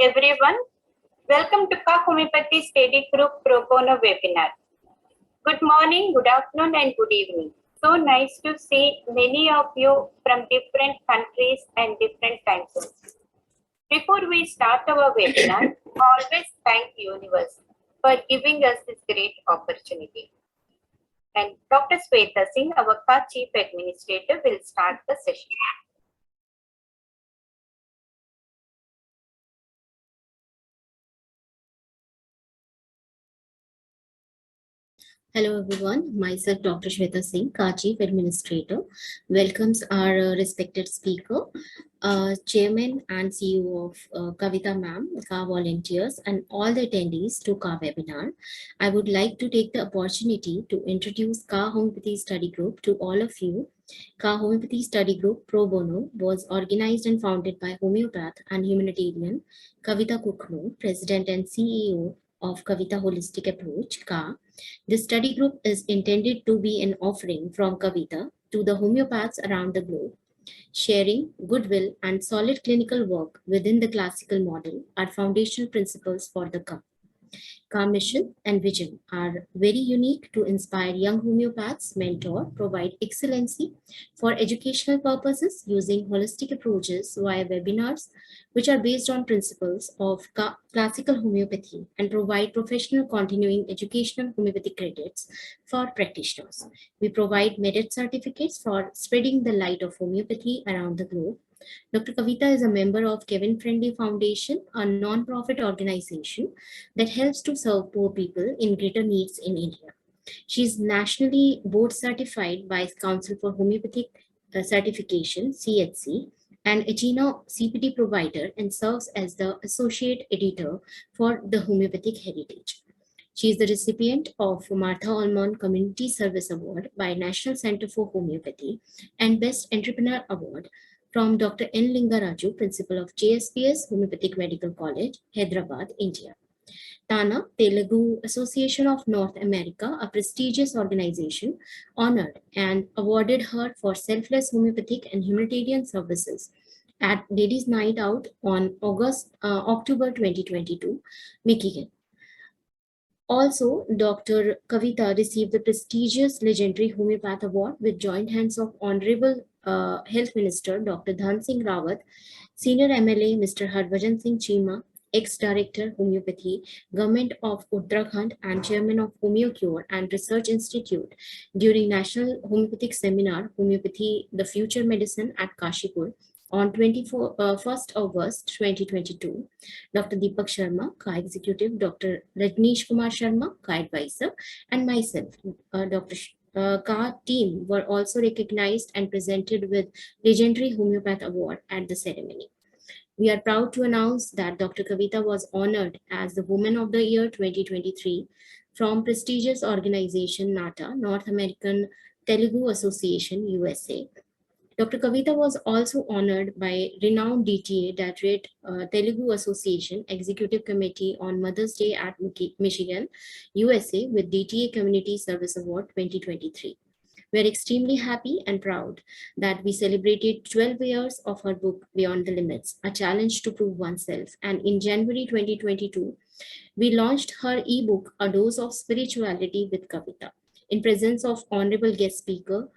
everyone. Welcome to KHA Homeopathy Study Group Pro Bono webinar. Good morning, good afternoon, and good evening. So nice to see many of you from different countries and different time zones. Before we start our webinar, always thank Universe for giving us this great opportunity. And Dr. Sweta Singh, our KHA Chief Administrator, will start the session. Hello everyone, myself Dr. Shweta Singh, KHA Chief Administrator, welcomes our respected speaker, Chairman and CEO of Kavita Ma'am, KHA volunteers and all the attendees to KHA webinar. I would like to take the opportunity to introduce KHA Homeopathy Study Group to all of you. KHA Homeopathy Study Group Pro Bono was organized and founded by homeopath and humanitarian Kavita Kuknu, President and CEO of Kavita Holistic Approach, KHA. This study group is intended to be an offering from Kavita to the homeopaths around the globe. Sharing, goodwill, and solid clinical work within the classical model are foundational principles for the KHA. KHA mission and vision are very unique to inspire young homeopaths, mentor, provide excellency for educational purposes using holistic approaches via webinars, which are based on principles of classical homeopathy and provide professional continuing educational homeopathy credits for practitioners. We provide merit certificates for spreading the light of homeopathy around the globe. Dr. Kavita is a member of Kevin Friendly Foundation, a non-profit organization that helps to serve poor people in greater needs in India. She is nationally board certified by Council for Homeopathic Certification, CHC, and Achino CPD provider and serves as the associate editor for the Homeopathic Heritage. She is the recipient of Martha Almond Community Service Award by National Center for Homeopathy and Best Entrepreneur Award from Dr. N. Lingaraju, Principal of JSPS Homeopathic Medical College, Hyderabad, India. TANA, Telugu Association of North America, a prestigious organization, honored and awarded her for selfless homeopathic and humanitarian services at Ladies' Night Out on October 2022, Michigan. Also, Dr. Kavita received the prestigious Legendary Homeopath Award with joint hands of Honorable Health Minister Dr. Dhan Singh Rawat, Senior MLA Mr. Harbhajan Singh Cheema, Ex-Director Homeopathy, Government of Uttarakhand and Chairman of HomeoCure and Research Institute during National Homeopathic Seminar, Homeopathy, the Future Medicine at Kashipur on 1st August 2022. Dr. Deepak Sharma, KHA Executive, Dr. Rajneesh Kumar Sharma, KHA Advisor, and myself, Dr. KHA team were also recognized and presented with Legendary Homeopath Award at the ceremony. We are proud to announce that Dr. Kavita was honored as the Woman of the Year 2023 from prestigious organization NATA, North American Telugu Association, USA. Dr. Kavita was also honored by renowned DTA, Directorate Telugu Association Executive Committee on Mother's Day at Michigan, USA with DTA Community Service Award 2023. We are extremely happy and proud that we celebrated 12 years of her book, Beyond the Limits, A Challenge to Prove Oneself. And in January 2022, we launched her ebook, A Dose of Spirituality with Kavita, in presence of Honorable Guest Speaker,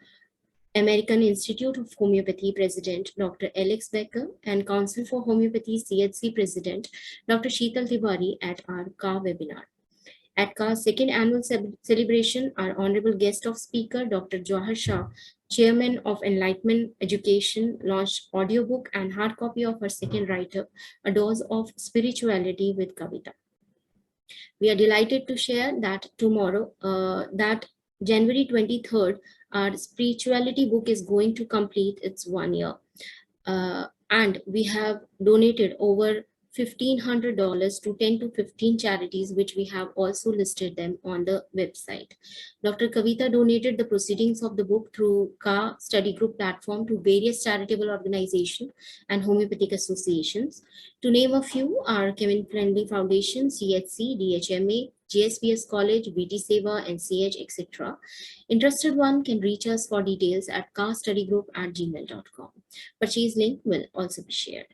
American Institute of Homeopathy President Dr. Alex Becker and Council for Homeopathy CHC President Dr. Sheetal Tiwari at our KHA webinar. At KHA's second annual celebration, our honorable guest of speaker, Dr. Shah, Chairman of Enlightenment Education, launched audiobook and hard copy of her second writer, A Dose of Spirituality with Kavita. We are delighted to share that tomorrow, that January 23rd, our spirituality book is going to complete its 1 year. And we have donated over $1,500 to 10 to 15 charities, which we have also listed them on the website. Dr. Kavita donated the proceedings of the book through KHA Study Group platform to various charitable organizations and homeopathic associations. To name a few are Kevin Friendly Foundation, CHC, DHMA, JSPS College, BT Seva, NCH, etc. Interested one can reach us for details at khastudygroup@gmail.com. Purchase link will also be shared.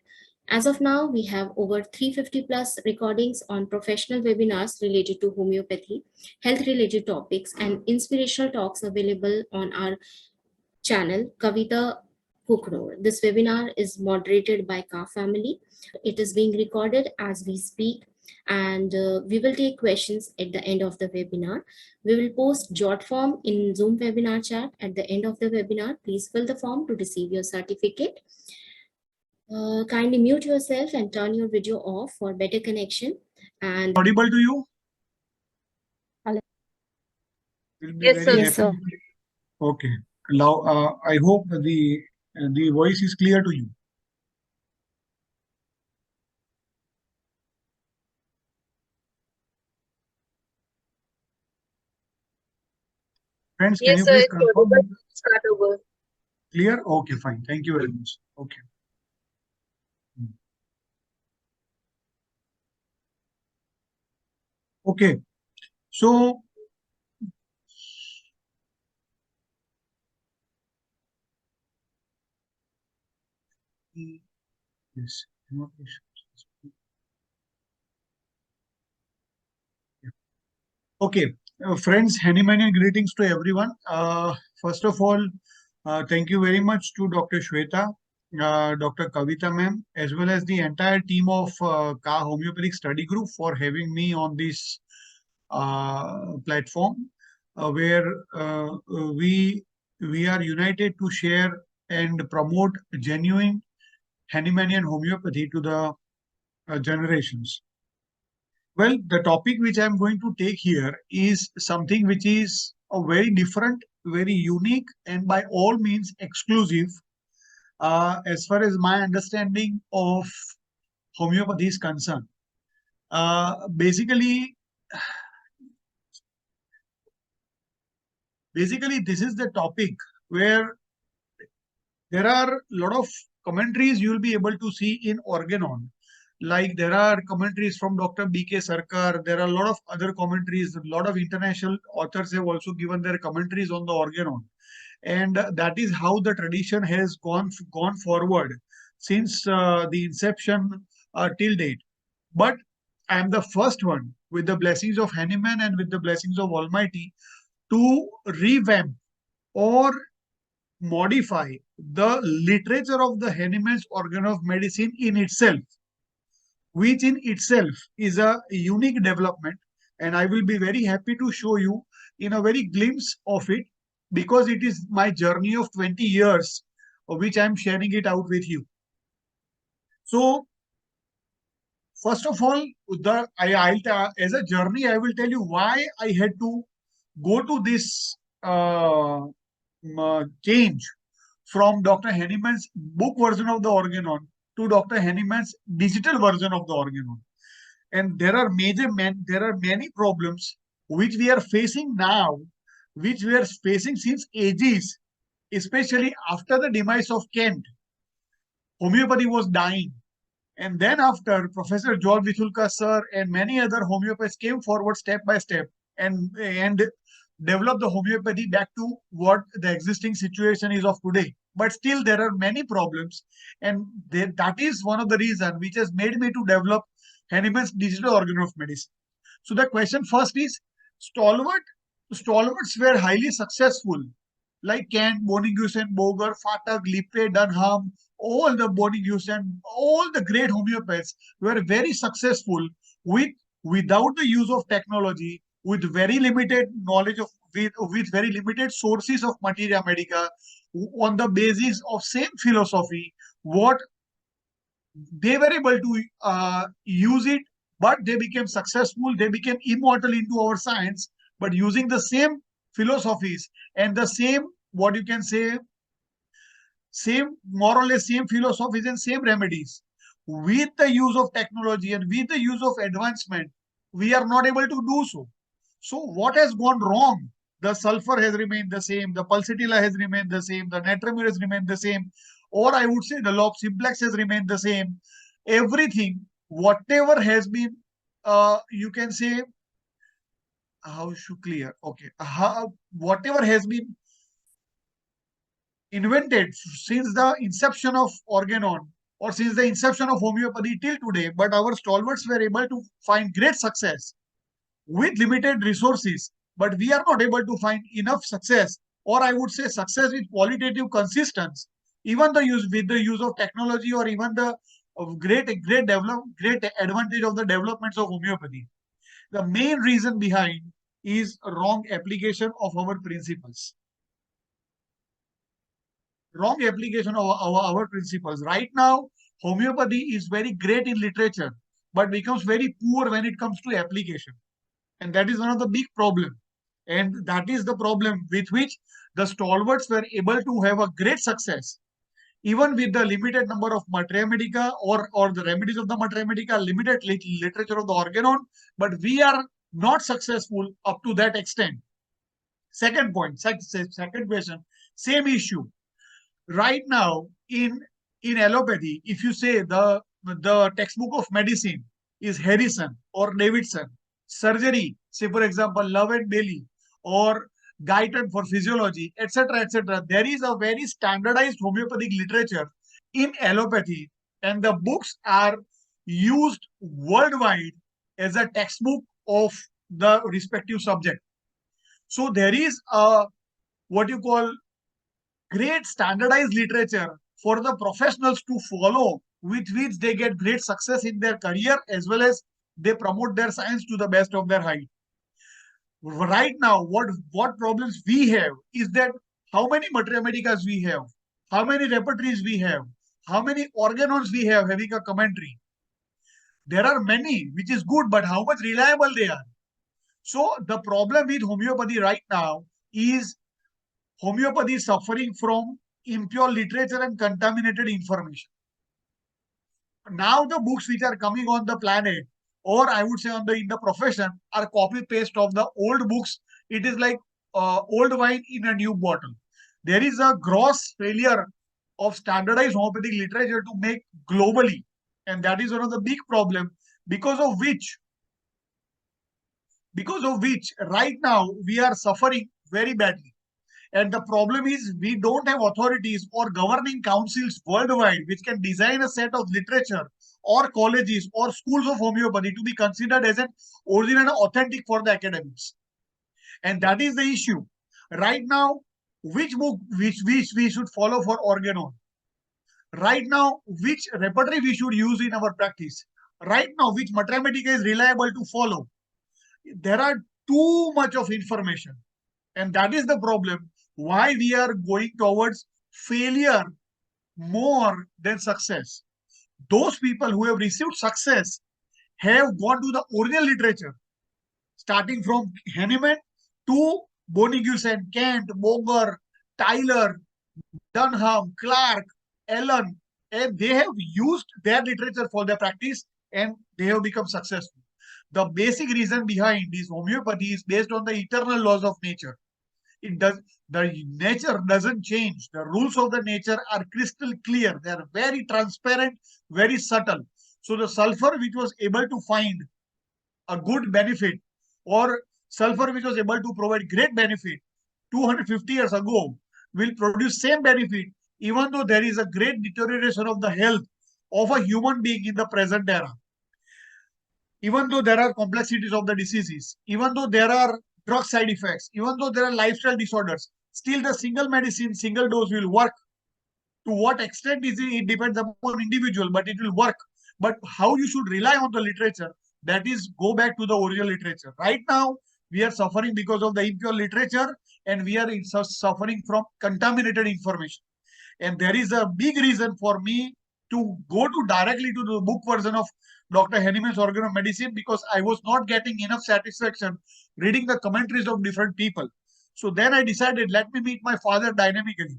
As of now, we have over 350 plus recordings on professional webinars related to homeopathy, health-related topics, and inspirational talks available on our channel, Kavita Kukro. This webinar is moderated by Ka family. It is being recorded as we speak, and we will take questions at the end of the webinar. We will post jot form in Zoom webinar chat at the end of the webinar. Please fill the form to receive your certificate. Kindly mute yourself and turn your video off for better connection. And audible to you? Hello. Will be Yes, very sir. happy. Okay. Now, I hope the voice is clear to you. Friends, can you please confirm? Start over. Clear? Okay, fine. Thank you very much. Okay. Okay. So, yes. Okay, friends, Hahnemann greetings to everyone. First of all, thank you very much to Dr. Shweta, Dr. Kavita ma'am, as well as the entire team of KHA Homeopathic Study Group for having me on this platform, where we are united to share and promote genuine Hahnemannian homeopathy to the generations. Well, the topic which I'm going to take here is something which is a very different, very unique, and by all means exclusive as far as my understanding of homeopathy is concerned. Basically, this is the topic where there are a lot of commentaries you will be able to see in Organon. Like there are commentaries from Dr. B.K. Sarkar. There are a lot of other commentaries. A lot of international authors have also given their commentaries on the Organon. And that is how the tradition has gone forward since the inception till date. But I am the first one, with the blessings of Hahnemann and with the blessings of Almighty, to revamp or modify the literature of the Hahnemann's organ of medicine in itself, which in itself is a unique development. And I will be very happy to show you in a very glimpse of it, because it is my journey of 20 years, of which I'm sharing it out with you. So, first of all, as a journey, I will tell you why I had to go to this change from Dr. Hahnemann's book version of the Organon to Dr. Hahnemann's digital version of the Organon. And there are many problems which we are facing now, which we are facing since ages, especially after the demise of Kent. Homeopathy was dying. And then after Professor George Vichulka sir and many other homeopaths came forward step by step and developed the homeopathy back to what the existing situation is of today. But still there are many problems, and that is one of the reasons which has made me to develop Hahnemann's digital organ of medicine. So the question first is, stalwarts were highly successful, like Kent, Bonigusen, Boger, Fatak, Lippe, Dunham, all the Bonigusen, all the great homeopaths were very successful without the use of technology, with very limited knowledge of, with very limited sources of materia medica, on the basis of same philosophy, what they were able to use it, but they became successful, they became immortal into our science, but using the same philosophies and the same, what you can say, same, more or less same philosophies and same remedies. With the use of technology and with the use of advancement, we are not able to do so. So what has gone wrong? The sulfur has remained the same, the pulsatilla has remained the same, the natramine has remained the same, or I would say the lob simplex has remained the same. Everything, whatever has been, you can say, how should clear? Okay, whatever has been invented since the inception of Organon or since the inception of homeopathy till today, but our stalwarts were able to find great success with limited resources, but we are not able to find enough success, or I would say success with qualitative consistency, even the use with the use of technology, or even the great advantage of the developments of homeopathy. The main reason behind is wrong application of our principles. Wrong application of our principles. Right now, homeopathy is very great in literature, but becomes very poor when it comes to application. And that is one of the big problems. And that is the problem with which the stalwarts were able to have a great success, even with the limited number of materia medica, or the remedies of the materia medica, limited literature of the organon, but we are not successful up to that extent. Second point, second question, same issue. Right now, in allopathy, if you say the textbook of medicine is Harrison or Davidson, surgery, say for example, Love and Bailey, or Guyton for physiology, etc., etc., there is a very standardized homeopathic literature in allopathy, and the books are used worldwide as a textbook of the respective subject. So there is a what you call great standardized literature for the professionals to follow, with which they get great success in their career, as well as they promote their science to the best of their height. Right now, what problems we have is that how many materia medicas we have, how many repertories we have, how many organons we have having a commentary. There are many, which is good, but how much reliable they are. So the problem with homeopathy right now is homeopathy is suffering from impure literature and contaminated information. Now the books which are coming on the planet, or I would say in the profession, are copy paste of the old books. It is like old wine in a new bottle. There is a gross failure of standardized homeopathic literature to make globally, and that is one of the big problem, because of which right now we are suffering very badly. And the problem is we don't have authorities or governing councils worldwide which can design a set of literature or colleges or schools of homeopathy to be considered as an original and authentic for the academics. And that is the issue. Right now, which book which we should follow for organon? Right now, which repertory we should use in our practice? Right now, which materia medica is reliable to follow? There are too much of information. And that is the problem why we are going towards failure more than success. Those people who have received success have gone to the original literature, starting from Hahnemann to Bonigusen, Kent, Boger, Tyler, Dunham, Clark, Allen, and they have used their literature for their practice, and they have become successful. The basic reason behind this homeopathy is based on the eternal laws of nature. The nature doesn't change. The rules of the nature are crystal clear. They are very transparent, very subtle. So the sulfur which was able to find a good benefit, or sulfur which was able to provide great benefit 250 years ago, will produce same benefit even though there is a great deterioration of the health of a human being in the present era. Even though there are complexities of the diseases, even though there are drug side effects, even though there are lifestyle disorders, still the single medicine, single dose will work. To what extent is it depends upon individual, but it will work. But how you should rely on the literature, that is go back to the original literature. Right now, we are suffering because of the impure literature, and we are suffering from contaminated information. And there is a big reason for me to go to directly to the book version of Dr. Hahnemann's Organ of Medicine, because I was not getting enough satisfaction reading the commentaries of different people. So then I decided, let me meet my father dynamically.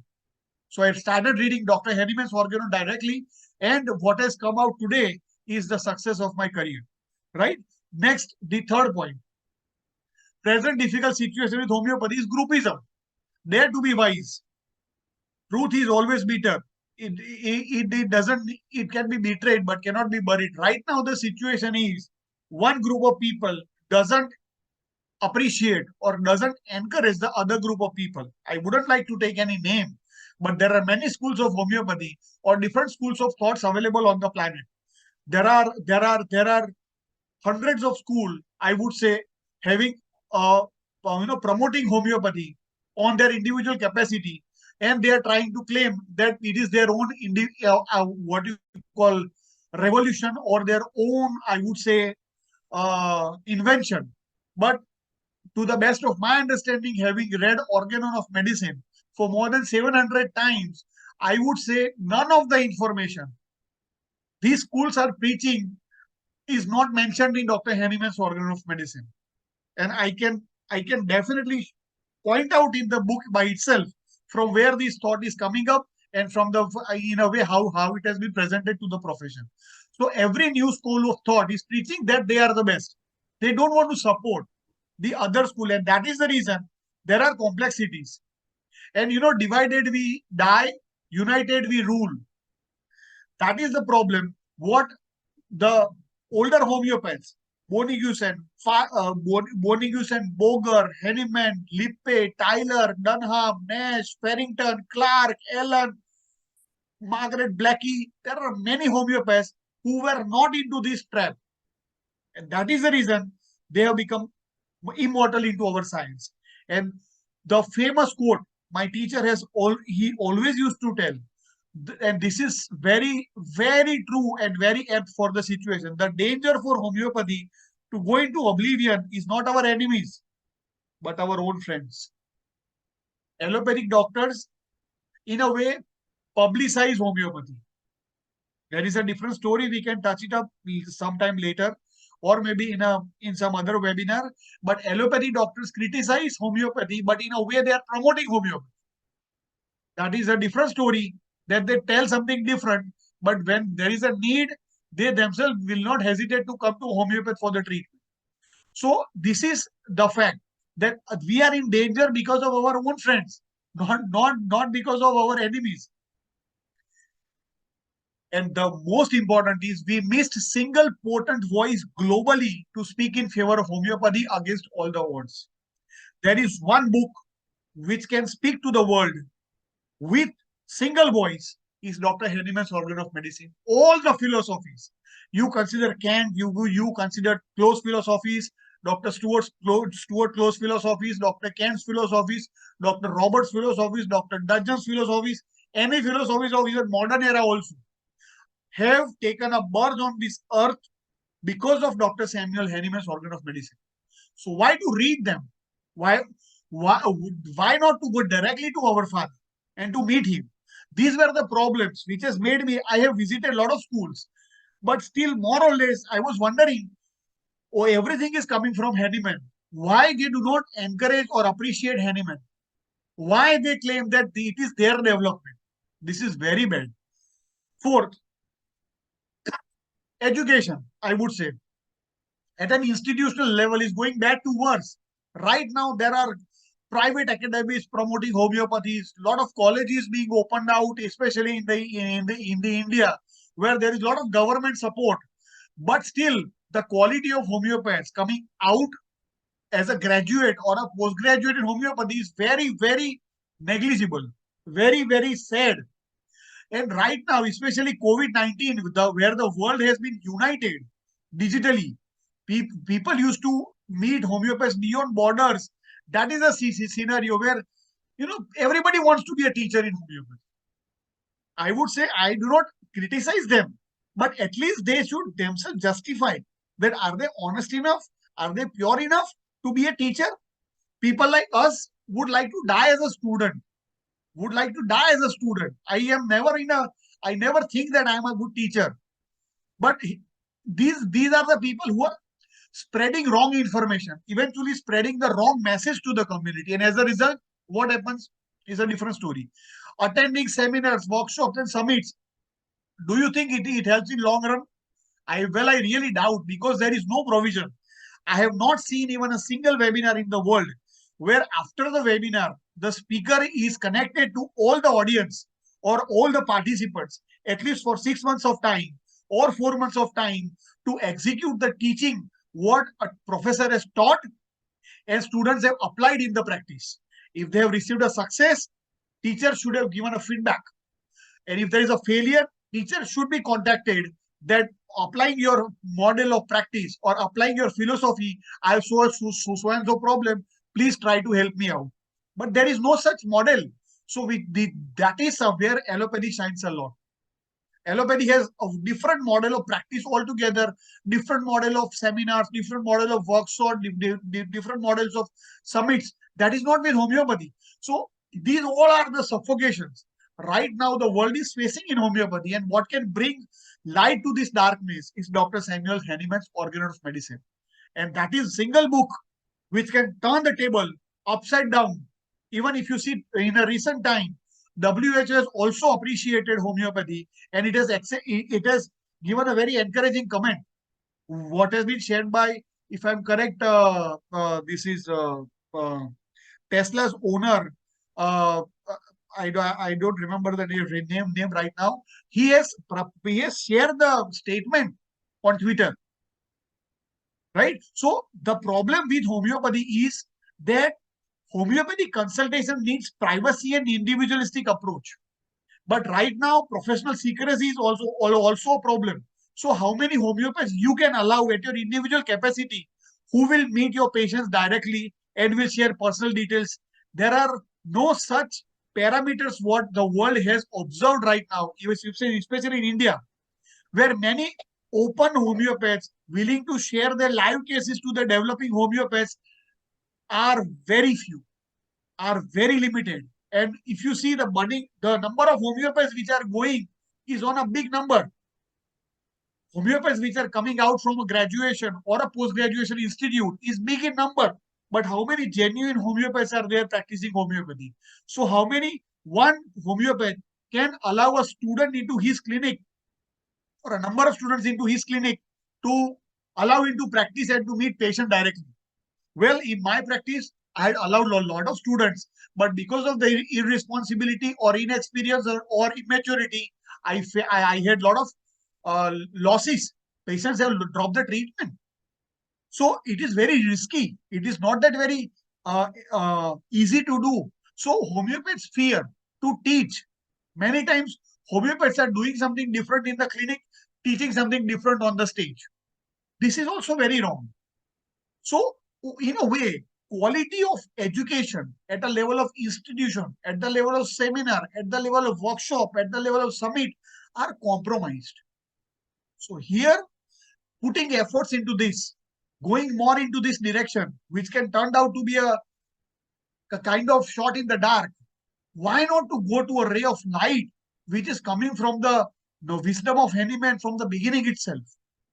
So I started reading Dr. Hahnemann's Organon directly, and what has come out today is the success of my career. Right? Next, the third point. Present difficult situation with homeopathy is groupism. Dare to be wise. Truth is always bitter. It can be betrayed but cannot be buried. Right now, the situation is one group of people doesn't appreciate or doesn't encourage the other group of people. I wouldn't like to take any name, But there are many schools of homeopathy or different schools of thoughts available on the planet. There are hundreds of schools, I would say, having promoting homeopathy on their individual capacity, and they are trying to claim that it is their own what you call revolution or their own, I would say, invention. But to the best of my understanding, having read Organon of Medicine for more than 700 times, I would say none of the information these schools are preaching is not mentioned in Dr. Hahnemann's Organon of Medicine. And I can definitely point out in the book by itself from where this thought is coming up, and from the, in a way, how it has been presented to the profession. So every new school of thought is preaching that they are the best. They don't want to support the other school, and that is the reason there are complexities. And divided we die, united we rule. That is the problem. What the older homeopaths, Bonigusen, Boger, Hahnemann, Lippe, Tyler, Dunham, Nash, Farrington, Clark, Allen, Margaret Blackie, there are many homeopaths who were not into this trap. And that is the reason they have become immortal into our science. And the famous quote my teacher he always used to tell, and this is very, very true and very apt for the situation. The danger for homeopathy to go into oblivion is not our enemies, but our own friends. Allopathic doctors, in a way, publicize homeopathy. There is a different story. We can touch it up sometime later, or maybe in some other webinar. But allopathy doctors criticize homeopathy, but in a way they are promoting homeopathy. That is a different story, that they tell something different, but when there is a need, they themselves will not hesitate to come to homeopath for the treatment. So this is the fact that we are in danger because of our own friends, not because of our enemies. And the most important is we missed single potent voice globally to speak in favor of homeopathy against all the odds. There is one book which can speak to the world with single voice, is Dr. Hahnemann's Organon of Medicine. All the philosophies, you consider Kant, you consider close philosophies, Dr. Stuart close philosophies, Dr. Kant's philosophies, Dr. Roberts' philosophies, Dr. Dudgeon's philosophies, any philosophies of even modern era also have taken a birth on this earth because of Dr. Samuel Hahnemann's Organon of Medicine. So why to read them? Why not to go directly to our father and to meet him? These were the problems which has made me, I have visited a lot of schools, but still more or less I was wondering, oh, everything is coming from Hahnemann. Why they do not encourage or appreciate Hahnemann? Why they claim that it is their development? This is very bad. Fourth, education, I would say, at an institutional level is going bad to worse. Right now, there are private academies promoting homeopathies, a lot of colleges being opened out, especially in the India, where there is a lot of government support. But still, the quality of homeopaths coming out as a graduate or a postgraduate in homeopathy is very, very negligible, very, very sad. And right now, especially COVID-19, where the world has been united digitally, people used to meet homeopaths beyond borders. That is a scenario where, everybody wants to be a teacher in homeopathy. I would say I do not criticize them, but at least they should themselves justify that are they honest enough? Are they pure enough to be a teacher? People like us would like to die as a student. I never think that I am a good teacher. But these are the people who are spreading wrong information, eventually spreading the wrong message to the community. And as a result, what happens is a different story. Attending seminars, workshops, and summits, do you think it helps in long run? I really doubt, because there is no provision. I have not seen even a single webinar in the world where after the webinar, the speaker is connected to all the audience or all the participants, at least for 6 months of time or 4 months of time, to execute the teaching what a professor has taught and students have applied in the practice. If they have received a success, teacher should have given a feedback. And if there is a failure, teacher should be contacted that applying your model of practice or applying your philosophy, I have so and so problem, please try to help me out. But there is no such model. So that is where allopathy shines a lot. Allopathy has a different model of practice altogether, different model of seminars, different model of workshops, different models of summits. That is not with homeopathy. So these all are the suffocations. Right now, the world is facing in homeopathy, and what can bring light to this darkness is Dr. Samuel Hahnemann's Organon of Medicine. And that is single book which can turn the table upside down. Even if you see in a recent time, WHO has also appreciated homeopathy, and it has given a very encouraging comment. What has been shared by, if I'm correct, this is Tesla's owner. Uh, I don't remember the name right now. He has shared the statement on Twitter. Right? So the problem with homeopathy is that homeopathy consultation needs privacy and individualistic approach. But right now, professional secrecy is also a problem. So how many homeopaths you can allow at your individual capacity who will meet your patients directly and will share personal details? There are no such parameters what the world has observed right now, especially in India, where many open homeopaths willing to share their live cases to the developing homeopaths are very few, are very limited. And if you see the number of homeopaths which are going is on a big number. Homeopaths which are coming out from a graduation or a post-graduation institute is big in number. But how many genuine homeopaths are there practicing homeopathy? So how many one homeopath can allow a student into his clinic or a number of students into his clinic to allow him to practice and to meet patient directly? Well, in my practice, I had allowed a lot of students, but because of the irresponsibility or inexperience or immaturity, I had a lot of losses. Patients have dropped the treatment. So it is very risky. It is not that very easy to do. So homeopaths fear to teach. Many times, homeopaths are doing something different in the clinic, teaching something different on the stage. This is also very wrong. So, in a way, quality of education at a level of institution, at the level of seminar, at the level of workshop, at the level of summit are compromised. So here, putting efforts into this, going more into this direction, which can turn out to be a kind of shot in the dark. Why not to go to a ray of light, which is coming from the wisdom of Hahnemann from the beginning itself?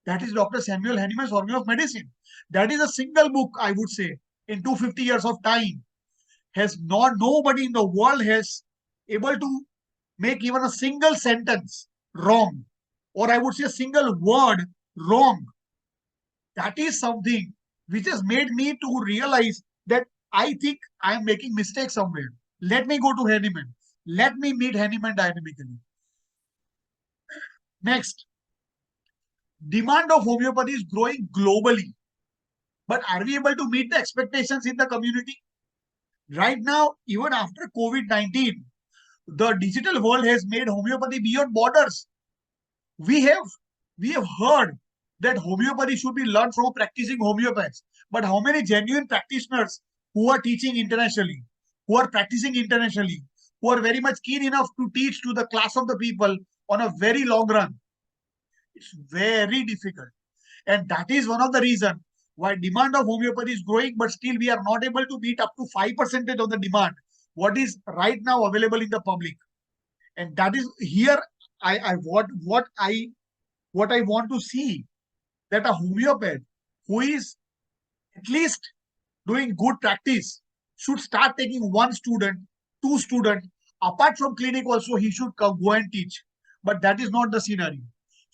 That is Dr. Samuel Hahnemann's Organon of Medicine. That is a single book, I would say, in 250 years of time. Nobody in the world has able to make even a single sentence wrong, or I would say a single word wrong. That is something which has made me to realize that I think I am making mistakes somewhere. Let me go to Hahnemann. Let me meet Hahnemann dynamically. Next, demand of homeopathy is growing globally. But are we able to meet the expectations in the community? Right now, even after COVID-19, the digital world has made homeopathy beyond borders. We have heard that homeopathy should be learned from practicing homeopaths. But how many genuine practitioners who are teaching internationally, who are practicing internationally, who are very much keen enough to teach to the class of the people on a very long run? It's very difficult. And that is one of the reasons why demand of homeopathy is growing, but still we are not able to meet up to 5% of the demand, what is right now available in the public. And that is here what I want to see, that a homeopath who is at least doing good practice should start taking one student, two students. Apart from clinic also, he should go and teach. But that is not the scenario.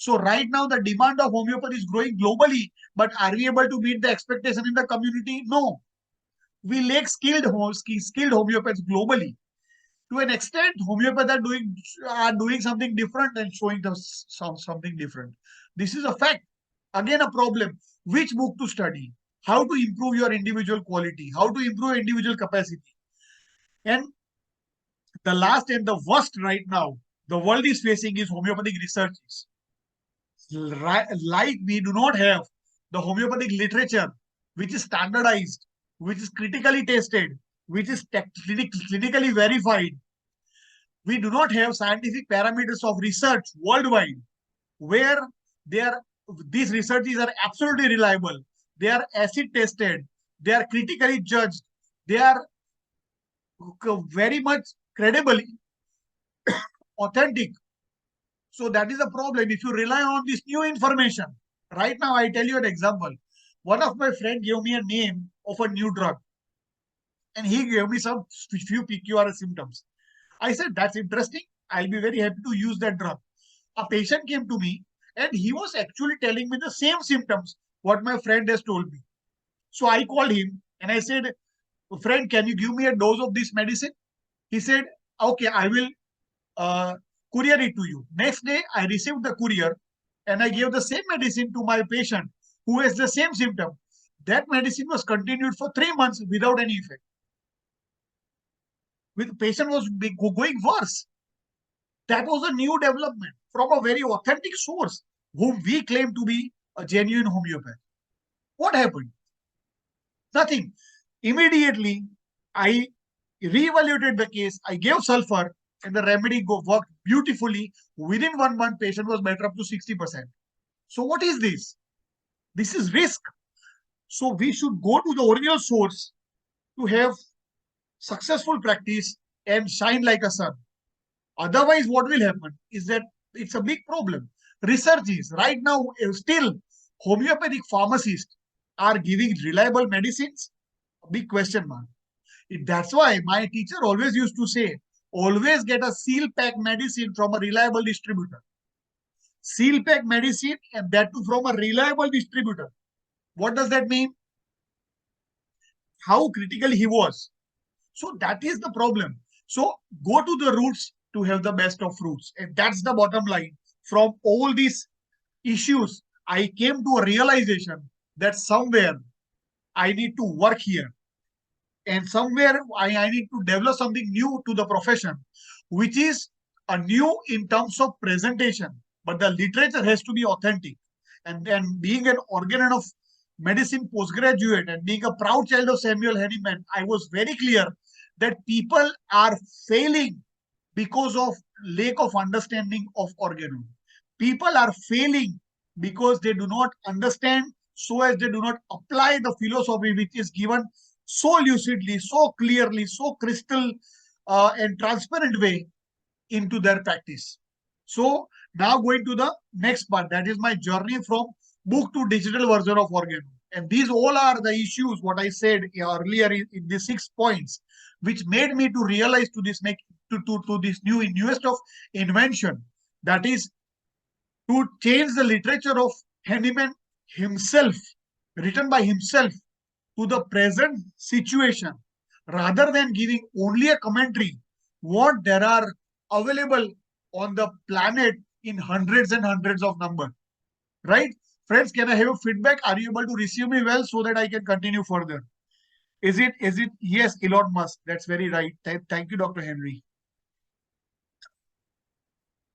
So right now, the demand of homeopathy is growing globally, but are we able to meet the expectation in the community? No. We lack skilled homeopaths globally. To an extent, homeopaths are doing something different and showing something different. This is a fact. Again, a problem. Which book to study? How to improve your individual quality? How to improve individual capacity? And The last and the worst right now the world is facing is homeopathic researches. Like we do not have the homeopathic literature, which is standardized, which is critically tested, which is clinically verified. We do not have scientific parameters of research worldwide where they are, these researches are absolutely reliable. They are acid tested. They are critically judged. They are very much credible, authentic. So that is a problem if you rely on this new information. Right now, I tell you an example. One of my friends gave me a name of a new drug, and he gave me some few PQRS symptoms. I said, that's interesting. I'll be very happy to use that drug. A patient came to me, and he was actually telling me the same symptoms what my friend has told me. So I called him and I said, friend, can you give me a dose of this medicine? He said, okay, I will courier it to you. Next day, I received the courier and I gave the same medicine to my patient who has the same symptom. That medicine was continued for 3 months without any effect. With the patient was going worse. That was a new development from a very authentic source whom we claim to be a genuine homeopath. What happened? Nothing. Immediately, I reevaluated the case. I gave sulfur and the remedy worked beautifully. Within 1 month, patient was better up to 60%. So what is this? This is risk. So we should go to the original source to have successful practice and shine like a sun. Otherwise, what will happen is that it's a big problem. Research is right now still homeopathic pharmacists are giving reliable medicines. A big question mark. That's why my teacher always used to say, always get a seal pack medicine from a reliable distributor. Seal pack medicine and that too from a reliable distributor. What does that mean? How critical he was. So that is the problem. So go to the roots to have the best of fruits. And that's the bottom line. From all these issues, I came to a realization that somewhere I need to work here. And somewhere I need to develop something new to the profession, which is a new in terms of presentation. But the literature has to be authentic. And being an Organon of medicine postgraduate and being a proud child of Samuel Hahnemann, I was very clear that people are failing because of lack of understanding of Organon. People are failing because they do not understand, so as they do not apply the philosophy which is given so lucidly, so clearly, so crystal and transparent way into their practice. So now going to the next part, that is my journey from book to digital version of Organon. And these all are the issues, what I said earlier in the 6 points, which made me to realize to this to this newest of invention, that is to change the literature of Hahnemann himself, written by himself, to the present situation, rather than giving only a commentary what there are available on the planet in hundreds and hundreds of numbers. Right? Friends, can I have a feedback? Are you able to receive me well so that I can continue further? Is it? Yes, Elon Musk. That's very right. Thank you, Dr. Henry.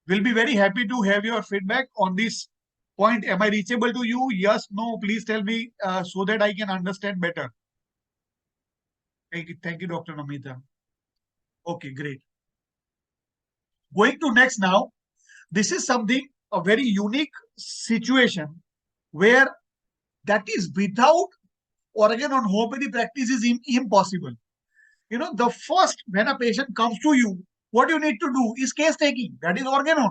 We'll be very happy to have your feedback on this point. Am I reachable to you? Yes, no, please tell me so that I can understand better. Thank you, Dr. Namita. Okay, great. Going to next now. This is something, a very unique situation where that is without Organon homeopathy practice is impossible. You know, the first, when a patient comes to you, what you need to do is case taking. That is Organon.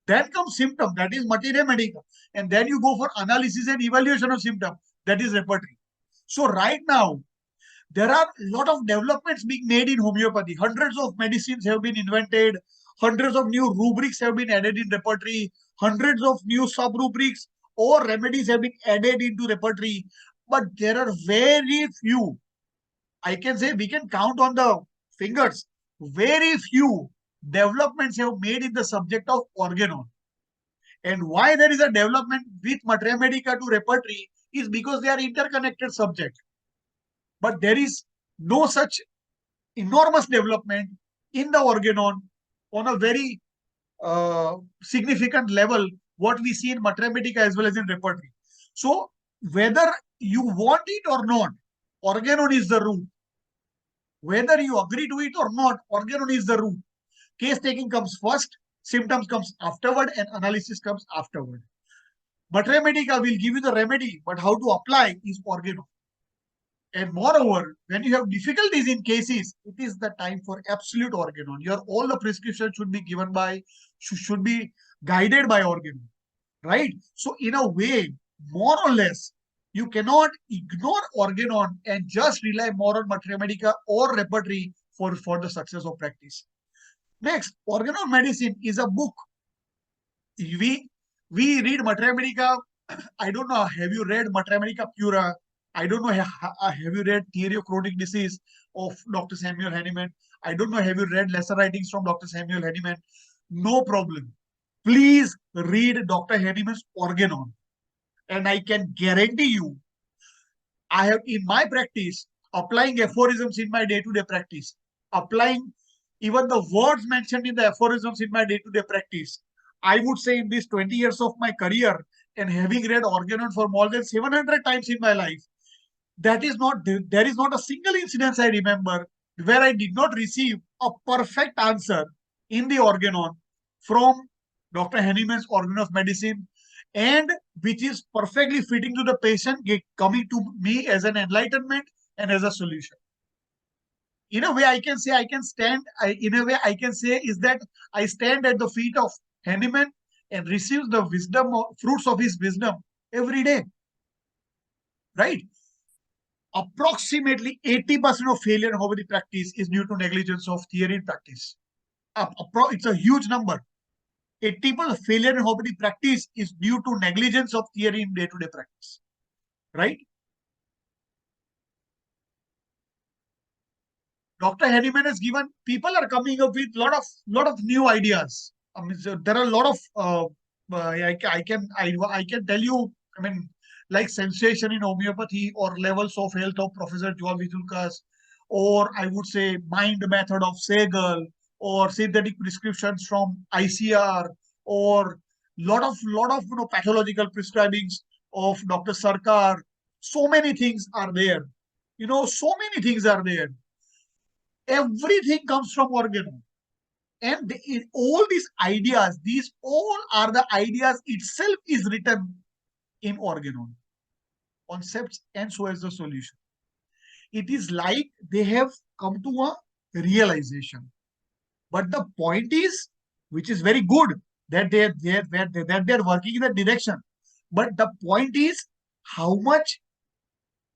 Then comes symptom, that is materia medica. And then you go for analysis and evaluation of symptom, that is repertory. So right now, there are a lot of developments being made in homeopathy. Hundreds of medicines have been invented. Hundreds of new rubrics have been added in repertory. Hundreds of new sub-rubrics or remedies have been added into repertory. But there are very few, I can say we can count on the fingers, very few developments have made in the subject of Organon. And why there is a development with materia medica to repertory is because they are interconnected subjects. But there is no such enormous development in the Organon on a very significant level what we see in mathematica as well as in repertory. So whether you want it or not, Organon is the root. Whether you agree to it or not, Organon is the root. Case taking comes first, symptoms comes afterward, and analysis comes afterward. Mathematica will give you the remedy, but how to apply is Organon. And moreover, when you have difficulties in cases, it is the time for absolute Organon. Your all the prescription should be given by, should be guided by Organon, right? So in a way, more or less, you cannot ignore Organon and just rely more on Mathematica or repertory for the success of practice. Next, Organon Medicine is a book. We read Mathematica. I don't know. Have you read Mathematica Pura? I don't know. Have you read Theory of Chronic Disease of Dr. Samuel Hahnemann? I don't know. Have you read lesser writings from Dr. Samuel Hahnemann? No problem. Please read Dr. Hahnemann's Organon. And I can guarantee you, I have in my practice, applying aphorisms in my day-to-day practice, applying even the words mentioned in the aphorisms in my day-to-day practice. I would say in these 20 years of my career and having read Organon for more than 700 times in my life, there is not a single incident I remember where I did not receive a perfect answer in the Organon from Dr. Hahnemann's Organon of Medicine, and which is perfectly fitting to the patient coming to me as an enlightenment and as a solution. In a way, I can say is that I stand at the feet of Hahnemann and receive the wisdom, fruits of his wisdom every day. Right? Approximately 80% of failure in homeopathy practice is due to negligence of theory in practice. It's a huge number. 80% failure in homeopathy practice is due to negligence of theory in day-to-day practice. Right? Dr. Hahnemann has given, people are coming up with lot of new ideas. I mean, so there are a lot of I can tell you, I mean, like sensation in homeopathy or levels of health of Professor Joel Vitulkas, or I would say mind method of Segal, or synthetic prescriptions from ICR, or lot of pathological prescribings of Dr. Sarkar. So many things are there. So many things are there. Everything comes from Organon. And all these ideas, these all are the ideas itself is written in Organon. Concepts and so as the solution. It is like they have come to a realization. But the point is, which is very good, that they're working in that direction. But the point is how much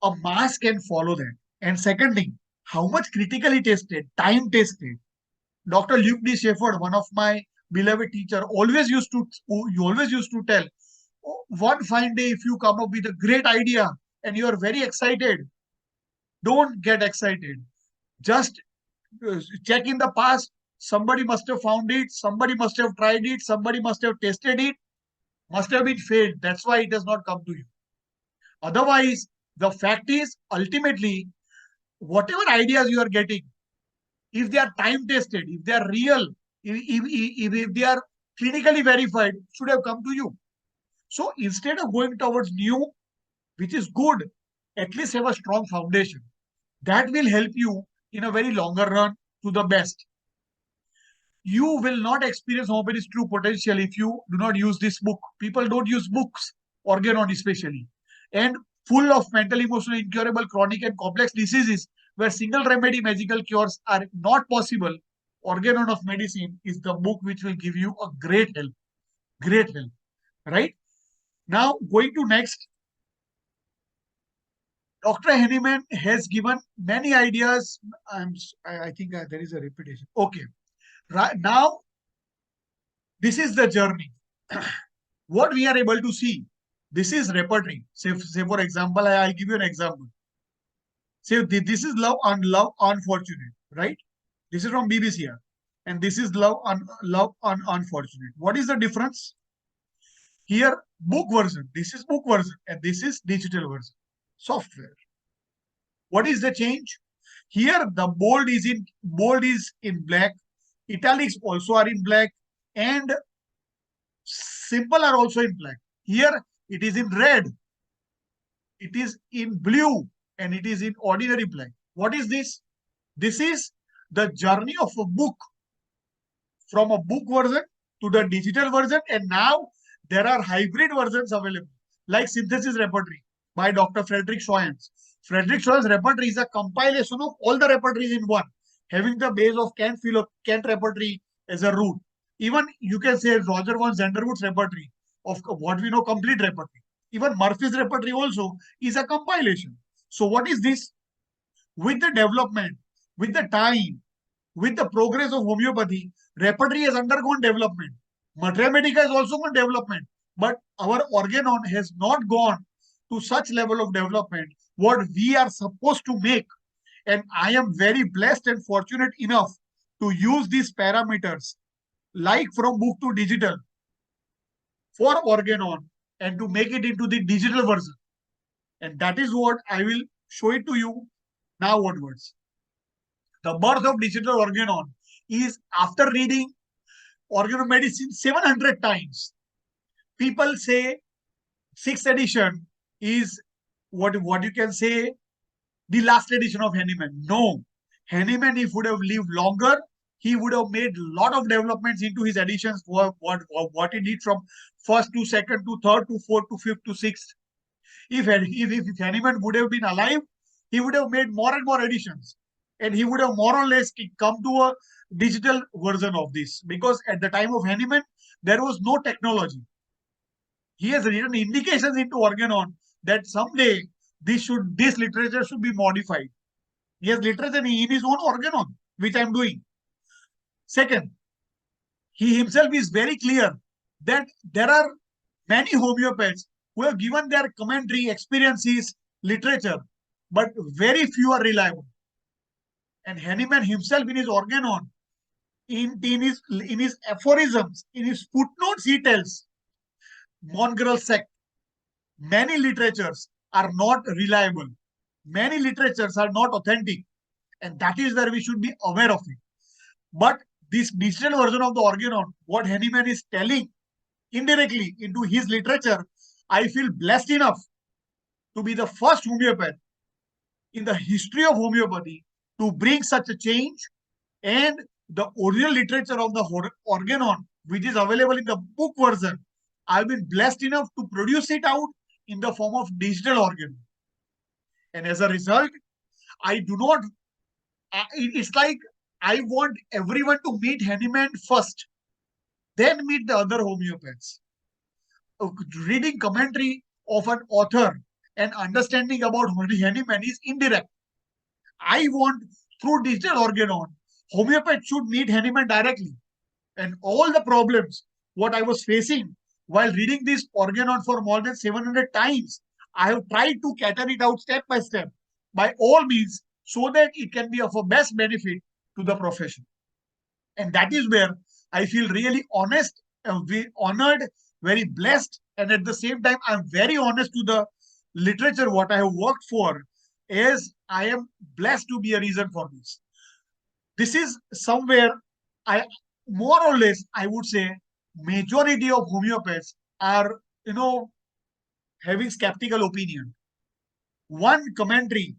a mass can follow that. And second thing, how much critically tested, time tested. Dr. Luke D. Shefford, one of my beloved teacher, always used to tell, one fine day if you come up with a great idea and you are very excited, don't get excited. Just check in the past. Somebody must have found it. Somebody must have tried it. Somebody must have tested it. Must have been failed. That's why it has not come to you. Otherwise, the fact is, ultimately, whatever ideas you are getting, if they are time tested, if they are real, if they are clinically verified, should have come to you. So instead of going towards new, which is good, at least have a strong foundation. That will help you in a very longer run to the best. You will not experience homeopathy's true potential if you do not use this book. People don't use books, Organon especially, and full of mental, emotional, incurable, chronic and complex diseases where single remedy magical cures are not possible. Organon of Medicine is the book which will give you a great help, right? Now going to next. Dr. Hahnemann has given many ideas. I think there is a repetition. Okay. Right now, this is the journey. What we are able to see, this is repertory. Say for example, I'll give you an example. Say this is love unfortunate, right? This is from BBC here. And this is love unfortunate. What is the difference? Here, book version. This is book version. And this is digital version. Software. What is the change? Here, the bold is in black. Italics also are in black, and simple are also in black. Here it is in red, it is in blue, and it is in ordinary black. What is this? This is the journey of a book from a book version to the digital version, and now there are hybrid versions available, like Synthesis Repertory by Dr. Frederick Schoen's. Frederick Schoen's repertory is a compilation of all the repertories in one, having the base of Kent repertory as a root. Even you can say Roger von Zenderwood's repertory of what we know complete repertory. Even Murphy's repertory also is a compilation. So what is this? With the development, with the time, with the progress of homeopathy, repertory has undergone development. Mathematica has also gone development. But our organon has not gone to such level of development what we are supposed to make. And I am very blessed and fortunate enough to use these parameters, like from book to digital, for organon and to make it into the digital version. And that is what I will show it to you now onwards. The birth of digital organon is after reading organomedicine 700 times. People say 6th edition is what you can say the last edition of Hahnemann. No, Hahnemann, if would have lived longer, he would have made a lot of developments into his editions for what he did from first to second to third to fourth to fifth to sixth. If Hahnemann would have been alive, he would have made more and more editions, and he would have more or less come to a digital version of this, because at the time of Hahnemann, there was no technology. He has written indications into Organon that someday this literature should be modified. He has literature in his own Organon, which I am doing. Second, he himself is very clear that there are many homeopaths who have given their commentary, experiences, literature, but very few are reliable. And Hahnemann himself in his Organon, in his aphorisms, in his footnotes, he tells mongrel sect, many literatures are not reliable. Many literatures are not authentic. And that is where we should be aware of it. But this digital version of the Organon, what Hahnemann is telling indirectly into his literature, I feel blessed enough to be the first homeopath in the history of homeopathy to bring such a change. And the original literature of the Organon, which is available in the book version, I've been blessed enough to produce it out in the form of digital Organon. And as a result, I do not, it's like I want everyone to meet Hahnemann first, then meet the other homeopaths. Reading commentary of an author and understanding about Hahnemann is indirect. I want, through digital Organon, homeopath should meet Hahnemann directly. And all the problems what I was facing while reading this Organon for more than 700 times, I have tried to cater it out step by step, by all means, so that it can be of a best benefit to the profession. And that is where I feel really honest, very honored, very blessed, and at the same time, I'm very honest to the literature what I have worked for, as I am blessed to be a reason for this. This is somewhere I more or less I would say majority of homeopaths are having skeptical opinion. One commentary,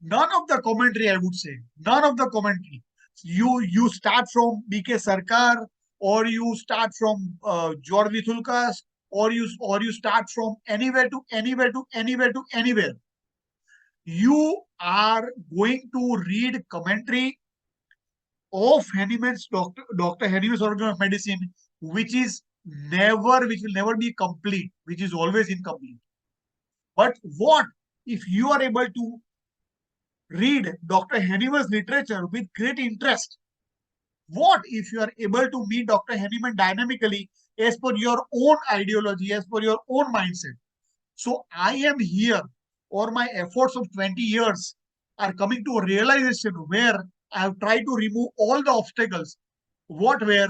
none of the commentary I would say, none of the commentary. You start from BK Sarkar, or you start from George Vithulkas, or you start from anywhere to anywhere to anywhere to anywhere. You are going to read commentary of Hahnemann's Dr. Hahnemann's Organ of Medicine, which will never be complete, which is always incomplete. But what if you are able to read Dr. Hahnemann's literature with great interest? What if you are able to meet Dr. Hahnemann dynamically as per your own ideology, as per your own mindset? So I am here, or my efforts of 20 years are coming to a realization where I have tried to remove all the obstacles what were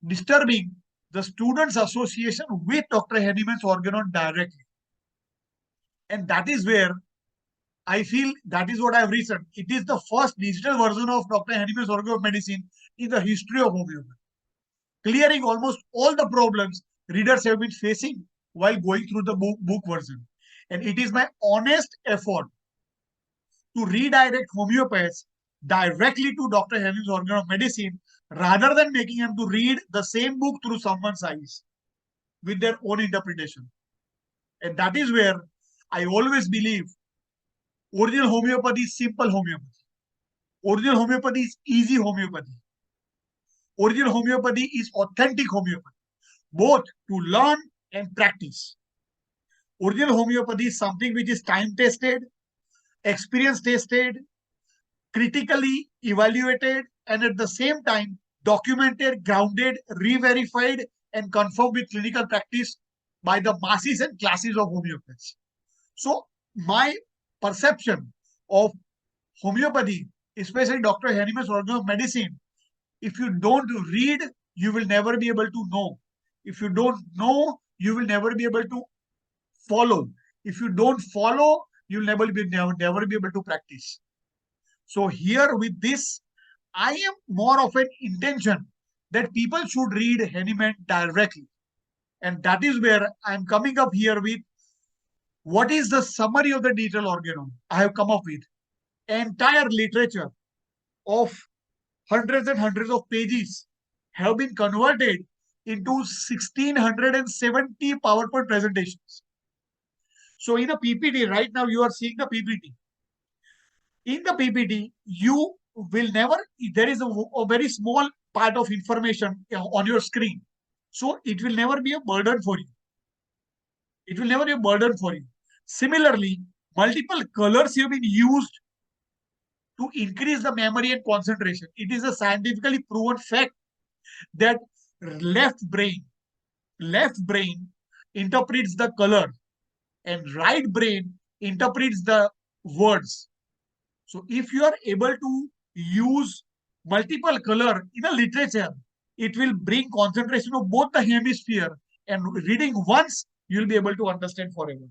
disturbing the students' association with Dr. Hahnemann's Organon directly. And that is where I feel that is what I have researched. It is the first digital version of Dr. Hahnemann's Organ of Medicine in the history of homeopathy, clearing almost all the problems readers have been facing while going through the book version. And it is my honest effort to redirect homeopaths directly to Dr. Hahnemann's Organ of Medicine rather than making them to read the same book through someone's eyes with their own interpretation. And that is where I always believe original homeopathy is simple homeopathy. Original homeopathy is easy homeopathy. Original homeopathy is authentic homeopathy, both to learn and practice. Original homeopathy is something which is time tested, experience tested, critically evaluated, and at the same time documented, grounded, re-verified, and confirmed with clinical practice by the masses and classes of homeopaths. So my perception of homeopathy, especially Dr. Hahnemann's Organ of Medicine, if you don't read, you will never be able to know. If you don't know, you will never be able to follow. If you don't follow, you'll never be able to practice. So here with this, I am more of an intention that people should read Hahnemann directly. And that is where I'm coming up here with what is the summary of the digital organon. I have come up with entire literature of hundreds and hundreds of pages have been converted into 1670 PowerPoint presentations. So in a PPT, right now you are seeing the PPT. In the PPT, you will never, there is a very small part of information on your screen. So it will never be a burden for you. It will never be a burden for you. Similarly, multiple colors have been used to increase the memory and concentration. It is a scientifically proven fact that left brain interprets the color and right brain interprets the words. So if you are able to use multiple color in a literature, it will bring concentration of both the hemisphere, and reading once, you'll be able to understand forever.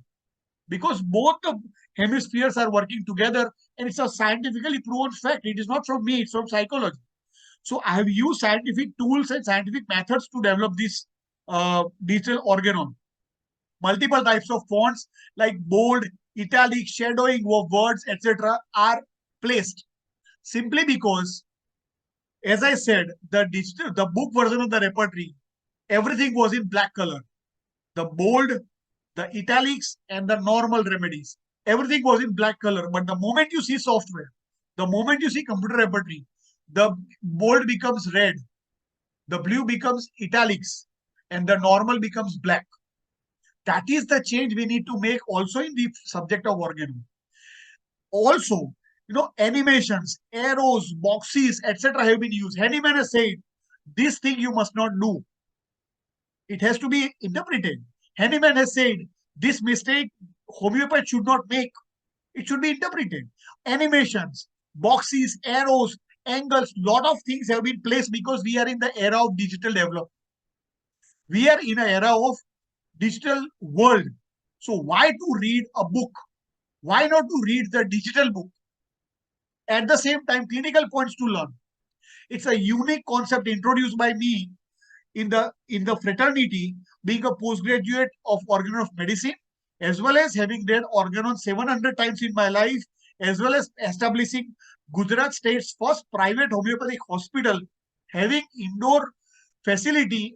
Because both the hemispheres are working together, and it's a scientifically proven fact. It is not from me, it's from psychology. So I have used scientific tools and scientific methods to develop this digital organon. Multiple types of fonts like bold, italic, shadowing of words, etc. are placed simply because, as I said, the book version of the repertory, everything was in black color. The bold, the italics, and the normal remedies. Everything was in black color. But the moment you see software, the moment you see computer repertory, the bold becomes red, the blue becomes italics, and the normal becomes black. That is the change we need to make also in the subject of organon. Also, animations, arrows, boxes, etc. have been used. Hahnemann has said, this thing you must not do. It has to be interpreted. Hahnemann has said, this mistake homeopath should not make. It should be interpreted. Animations, boxes, arrows, angles, lot of things have been placed because we are in the era of digital development. We are in an era of digital world. So why to read a book? Why not to read the digital book? At the same time, clinical points to learn. It's a unique concept introduced by me in the fraternity, being a postgraduate of Organon of Medicine, as well as having read Organon 700 times in my life, as well as establishing Gujarat State's first private homeopathic hospital, having indoor facility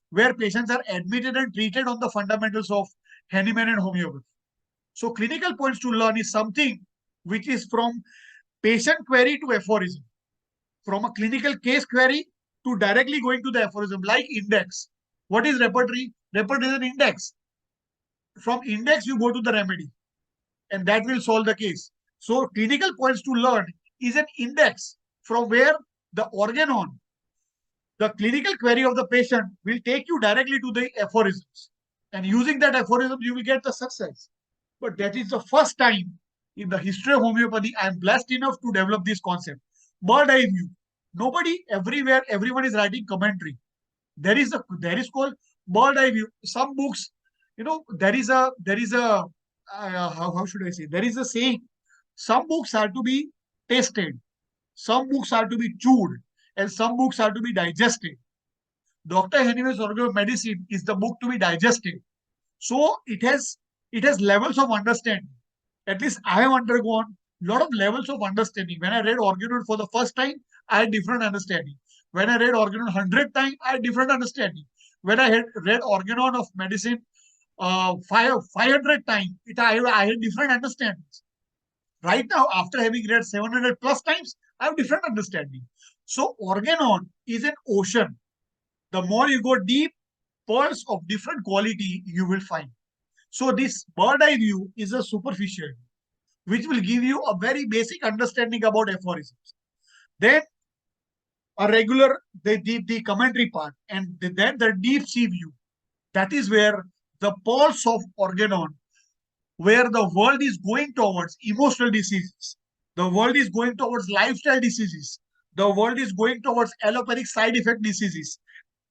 where patients are admitted and treated on the fundamentals of Hahnemann and homeopathy. So clinical points to learn is something which is from patient query to aphorism, from a clinical case query to directly going to the aphorism, like index. What is repertory? Repertory is an index. From index, you go to the remedy, and that will solve the case. So clinical points to learn is an index from where the organon, the clinical query of the patient, will take you directly to the aphorisms. And using that aphorism, you will get the success. But that is the first time in the history of homeopathy I am blessed enough to develop this concept. Bird eye view. Nobody, everywhere, everyone is writing commentary. There is called bird eye view. Some books, there is a how should I say? There is a saying, some books are to be tasted, some books are to be chewed, and some books are to be digested. Dr. Hahnemann's Organ of Medicine is the book to be digested. So it has levels of understanding. At least I have undergone a lot of levels of understanding. When I read Organon for the first time, I had different understanding. When I read Organon 100 times, I had different understanding. When I had read Organon of Medicine 500 times, I had different understandings. Right now, after having read 700 plus times, I have different understanding. So Organon is an ocean. The more you go deep, pearls of different quality you will find. So this bird eye view is a superficial, which will give you a very basic understanding about aphorisms. Then a regular, the commentary part, and then the deep sea view. That is where the pulse of Organon, where the world is going towards emotional diseases, the world is going towards lifestyle diseases, the world is going towards allopathic side effect diseases,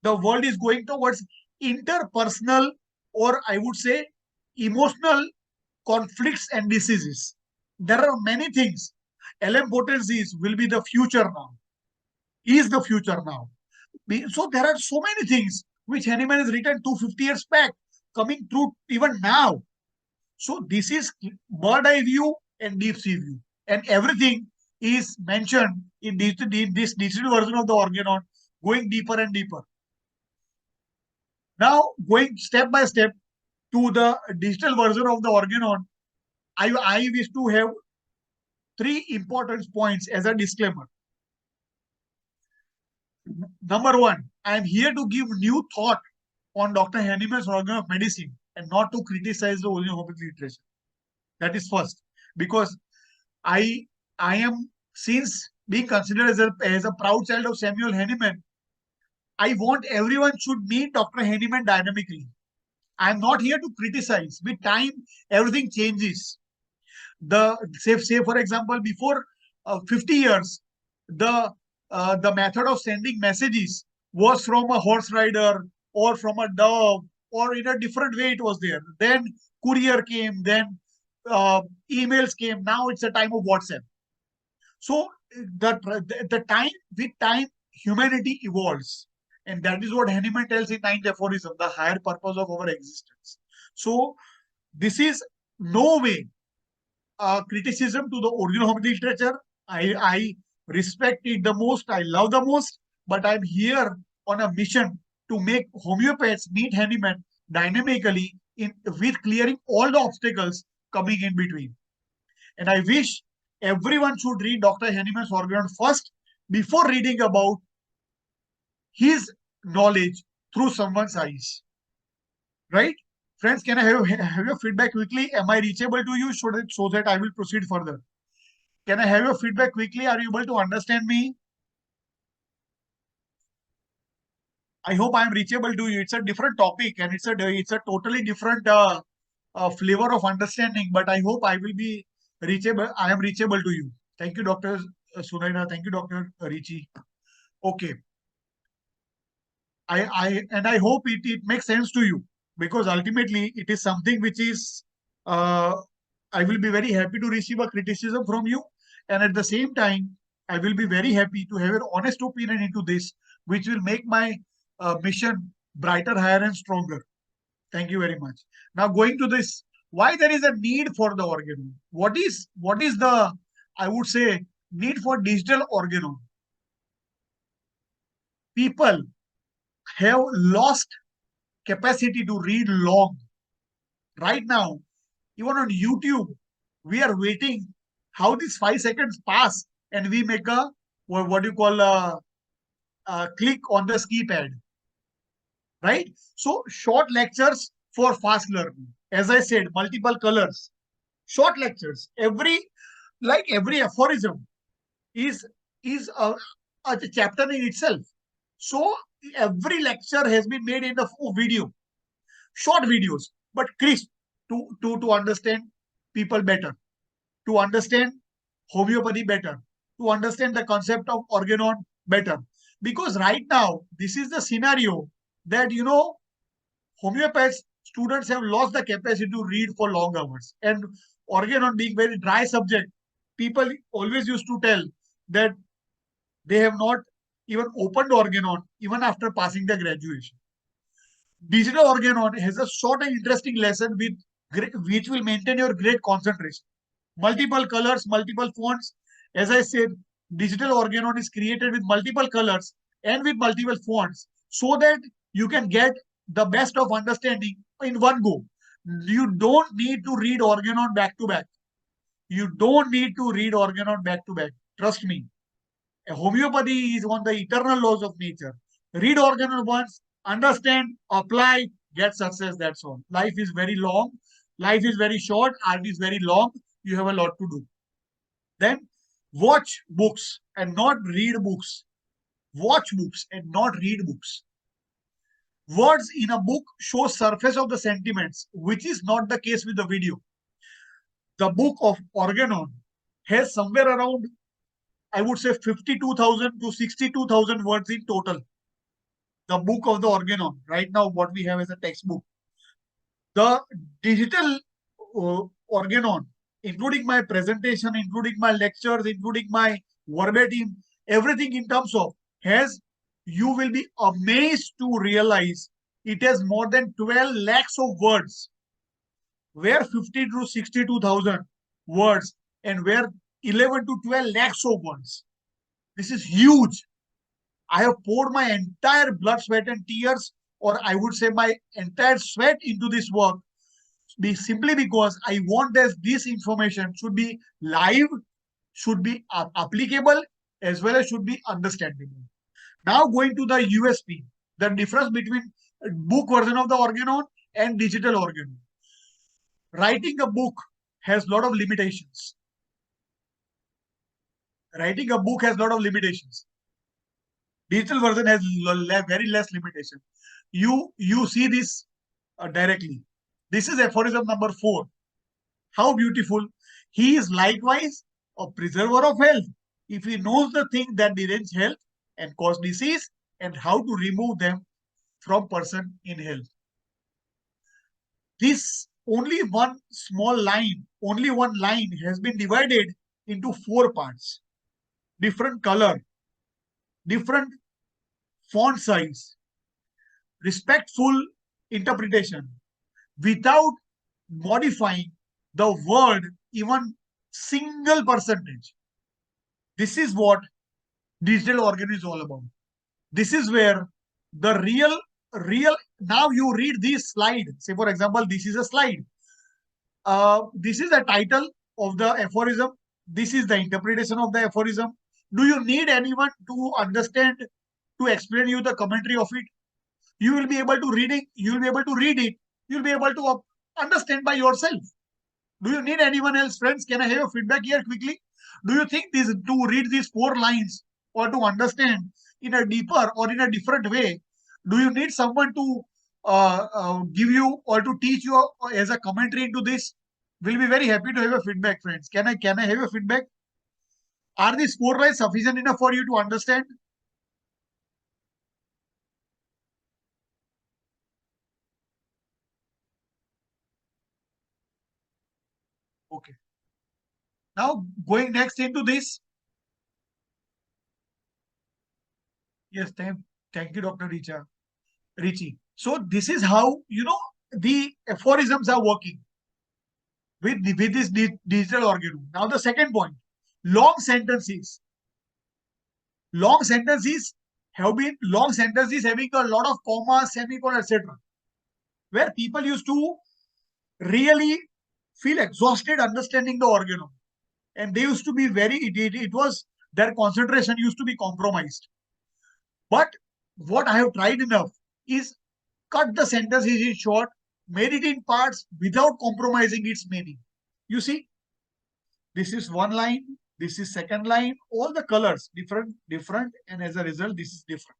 the world is going towards interpersonal, or I would say emotional conflicts and diseases. There are many things. LM potencies will be the future now, is the future now. So there are so many things which Hahnemann has written 250 years back coming through even now. So this is bird eye view and deep sea view, and everything is mentioned in this digital version of the Organon, going deeper and deeper. Now, going step by step to the digital version of the Organon, I wish to have three important points as a disclaimer. Number one, I am here to give new thought on Dr. Hahnemann's Organ of Medicine and not to criticize the original homeopathy literature. That is first, because I am, since being considered as a proud child of Samuel Hahnemann, I want everyone should meet Dr. Hahnemann dynamically. I am not here to criticize. With time, everything changes. Say for example, before 50 years, the method of sending messages was from a horse rider or from a dove, or in a different way it was there. Then courier came, then emails came. Now it's a time of WhatsApp. So the time, with time, humanity evolves. And that is what Hahnemann tells in ninth aphorism, the higher purpose of our existence. So this is no way criticism to the original homeopathy literature. I respect it the most, I love the most, but I'm here on a mission to make homeopaths meet Hahnemann dynamically with clearing all the obstacles coming in between. And I wish everyone should read Dr. Hahnemann's Organon first before reading about his knowledge through someone's eyes. Right? Friends, can I have your feedback quickly? Am I reachable to you so that I will proceed further? Can I have your feedback quickly? Are you able to understand me? I hope I am reachable to you. It's a different topic and it's a totally different flavor of understanding. But I hope I will be reachable. I am reachable to you. Thank you, Dr. Sunaina. Thank you, Dr. Richi. Okay. I hope it makes sense to you, because ultimately it is something which is I will be very happy to receive a criticism from you, and at the same time I will be very happy to have your honest opinion into this, which will make my mission brighter, higher, and stronger. Thank you very much. Now going to this, why there is a need for the Organon? What is the, I would say, need for digital Organon? People have lost capacity to read long. Right now, even on YouTube, we are waiting how these 5 seconds pass and we make a, what you call a click on the ski pad. Right? So short lectures for fast learning. As I said, multiple colors. Short lectures. Every aphorism is a chapter in itself. So every lecture has been made in the video, short videos, but crisp to understand people better, to understand homeopathy better, to understand the concept of Organon better. Because right now, this is the scenario that, homeopaths students have lost the capacity to read for long hours. And Organon being very dry subject, people always used to tell that they have not even opened Organon even after passing the graduation. Digital Organon has a short and interesting lesson which will maintain your great concentration. Multiple colors, multiple fonts. As I said, digital Organon is created with multiple colors and with multiple fonts so that you can get the best of understanding in one go. You don't need to read Organon back to back. You don't need to read Organon back to back. Trust me. Homeopathy is on the eternal laws of nature. Read Organon once, understand, apply, get success. That's all. Life is very long. Life is very short. Art is very long. You have a lot to do. Then watch books and not read books. Watch books and not read books. Words in a book show surface of the sentiments, which is not the case with the video. The book of Organon has somewhere around, I would say, 52,000 to 62,000 words in total. The book of the Organon, right now what we have as a textbook. The digital Organon, including my presentation, including my lectures, including my verbatim, everything in terms of you will be amazed to realize it has more than 12 lakhs of words, where 50 to 62,000 words and where 11 to 12 lakhs of words. This is huge. I have poured my entire blood, sweat and tears, or I would say my entire sweat into this work simply because I want this information should be live, should be applicable, as well as should be understandable. Now going to the USP, the difference between book version of the Organon and digital Organon. Writing a book has a lot of limitations. Writing a book has a lot of limitations. Digital version has very less limitation. You see this directly. This is aphorism number 4. How beautiful. He is likewise a preserver of health. If he knows the thing that derange health and cause disease and how to remove them from person in health. This only one small line, only one line has been divided into 4 parts. Different color, different font size, respectful interpretation, without modifying the word even single percentage. This is what digital Organon is all about. This is where the real, now you read this slide. Say, for example, this is a slide. This is the title of the aphorism. This is the interpretation of the aphorism. Do you need anyone to understand, to explain you the commentary of it? You will be able to read it. You will be able to read it. You'll be able to understand by yourself. Do you need anyone else? Friends, can I have your feedback here quickly? Do you think to read these 4 lines or to understand in a deeper or in a different way, do you need someone to give you or to teach you as a commentary into this? We'll be very happy to have your feedback, friends. Can I have your feedback? Are these 4 lines sufficient enough for you to understand? Okay. Now going next into this. Yes, thank you, Dr. Richie. So this is how, the aphorisms are working with this digital Organon. Now the second point, long sentences. Long sentences having a lot of commas, semicolons, etc. Where people used to really feel exhausted understanding the Organon. And they used to be it was their concentration used to be compromised. But what I have tried enough is cut the sentences in short, made it in parts without compromising its meaning. You see, this is one line, this is second line, all the colors different, and as a result, this is different.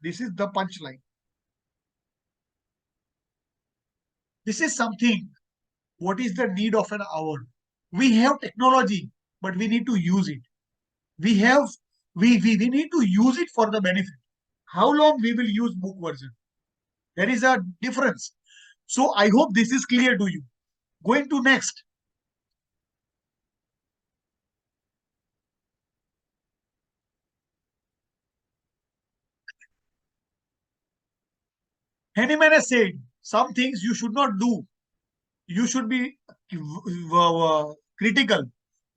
This is the punchline. This is something, what is the need of an hour? We have technology, but we need to use it. We need to use it for the benefit. How long we will use book version? There is a difference. So I hope this is clear to you. Going to next. Hahnemann has said some things you should not do. You should be critical.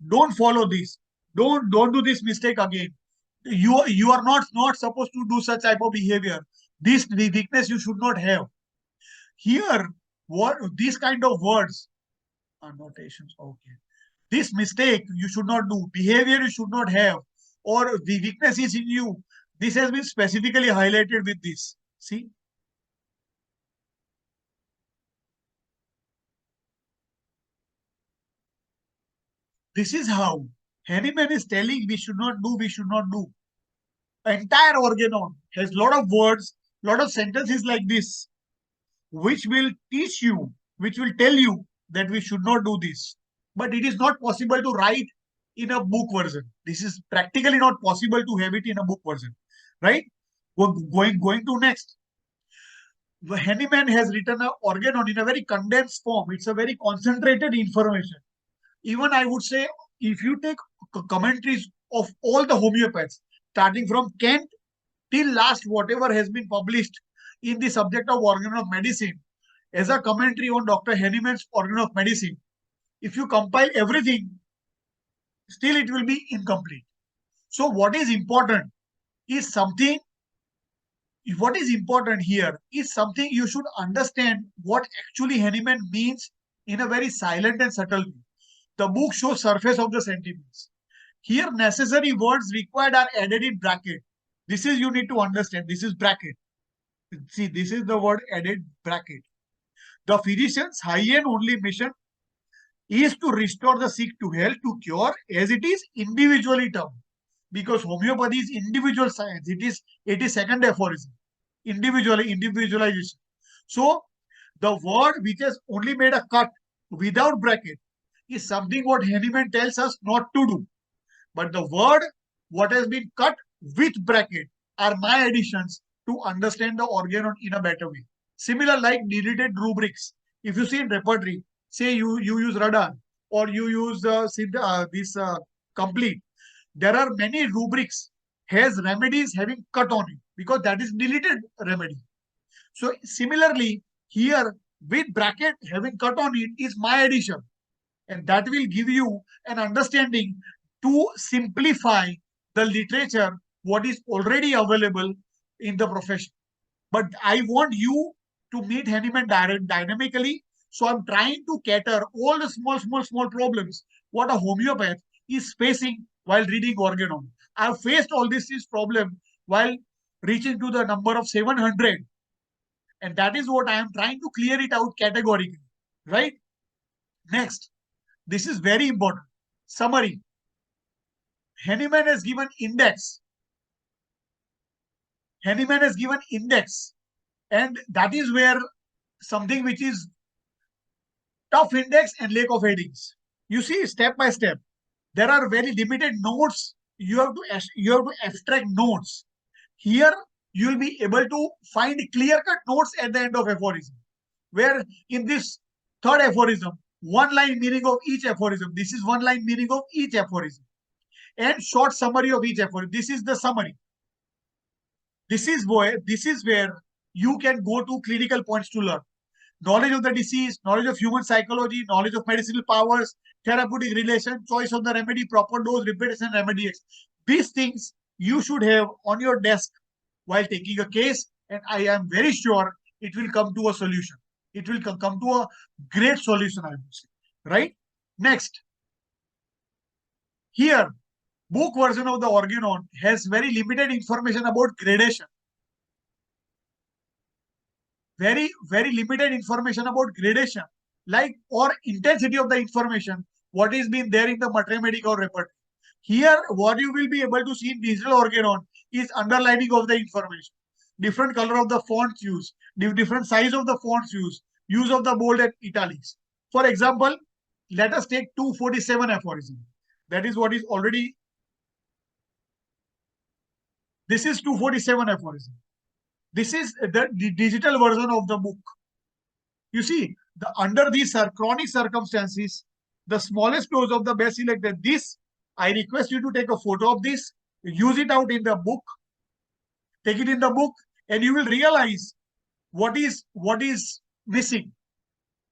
Don't follow this. Don't do this mistake again. You are not supposed to do such type of behavior. This the weakness you should not have. Here, what these kind of words annotations. Okay, this mistake you should not do. Behavior you should not have, or the weakness is in you. This has been specifically highlighted with this. See. This is how Hahnemann is telling we should not do. Entire Organon has lot of words, lot of sentences like this, which will teach you, which will tell you that we should not do this. But it is not possible to write in a book version. This is practically not possible to have it in a book version, right? Going to next. Hahnemann has written an Organon in a very condensed form. It's a very concentrated information. Even I would say, if you take commentaries of all the homeopaths, starting from Kent till last, whatever has been published in the subject of organ of medicine, as a commentary on Dr. Hahnemann's organ of medicine, if you compile everything, still it will be incomplete. So what is important is something, what is important here is something you should understand what actually Hahnemann means in a very silent and subtle way. The book shows surface of the sentiments. Here, necessary words required are added in bracket. This is you need to understand. This is bracket. See, this is the word added bracket. The physician's high and only mission is to restore the sick to health, to cure, as it is individually termed. Because homeopathy is individual science. It is second aphorism. Individualization. So the word which has only made a cut without bracket is something what Hahnemann tells us not to do. But the word what has been cut with bracket are my additions to understand the organon in a better way. Similar like deleted rubrics. If you see in repertory, say you use radar or you use this complete. There are many rubrics has remedies having cut on it because that is deleted remedy. So similarly here with bracket having cut on it is my addition, and that will give you an understanding to simplify the literature what is already available in the profession. But I want you to meet Hahnemann dynamically. So I'm trying to cater all the small problems what a homeopath is facing while reading Organon. I've faced all this problem while reaching to the number of 700. And that is what I am trying to clear it out categorically. Right? Next. This is very important. Summary. Hahnemann has given index. Hahnemann has given index. And that is where something which is tough index and lack of headings. You see, step by step, there are very limited notes. You have to abstract notes. Here, you will be able to find clear-cut notes at the end of aphorism. Where in this third aphorism, one line meaning of each aphorism. This is one line meaning of each aphorism. And short summary of each aphorism. This is the summary. This is where you can go to clinical points to learn. Knowledge of the disease, knowledge of human psychology, knowledge of medicinal powers, therapeutic relation, choice of the remedy, proper dose, repetition, remedy X. These things you should have on your desk while taking a case, and I am very sure it will come to a solution. It will come to a great solution, I would say. Right? Next. Here, book version of the Organon has very limited information about gradation. Very limited information about gradation, like or intensity of the information, what is been there in the mathematical repertoire. Here, what you will be able to see in digital Organon is underlining of the information, different color of the fonts used, different size of the fonts used, use of the bold and italics. For example, let us take 247 aphorism. That is what is already. This is 247 aphorism. This is the digital version of the book. You see, under these chronic circumstances, the smallest dose of the best selected. This, I request you to take a photo of this, use it out in the book, take it in the book, and you will realize what is missing.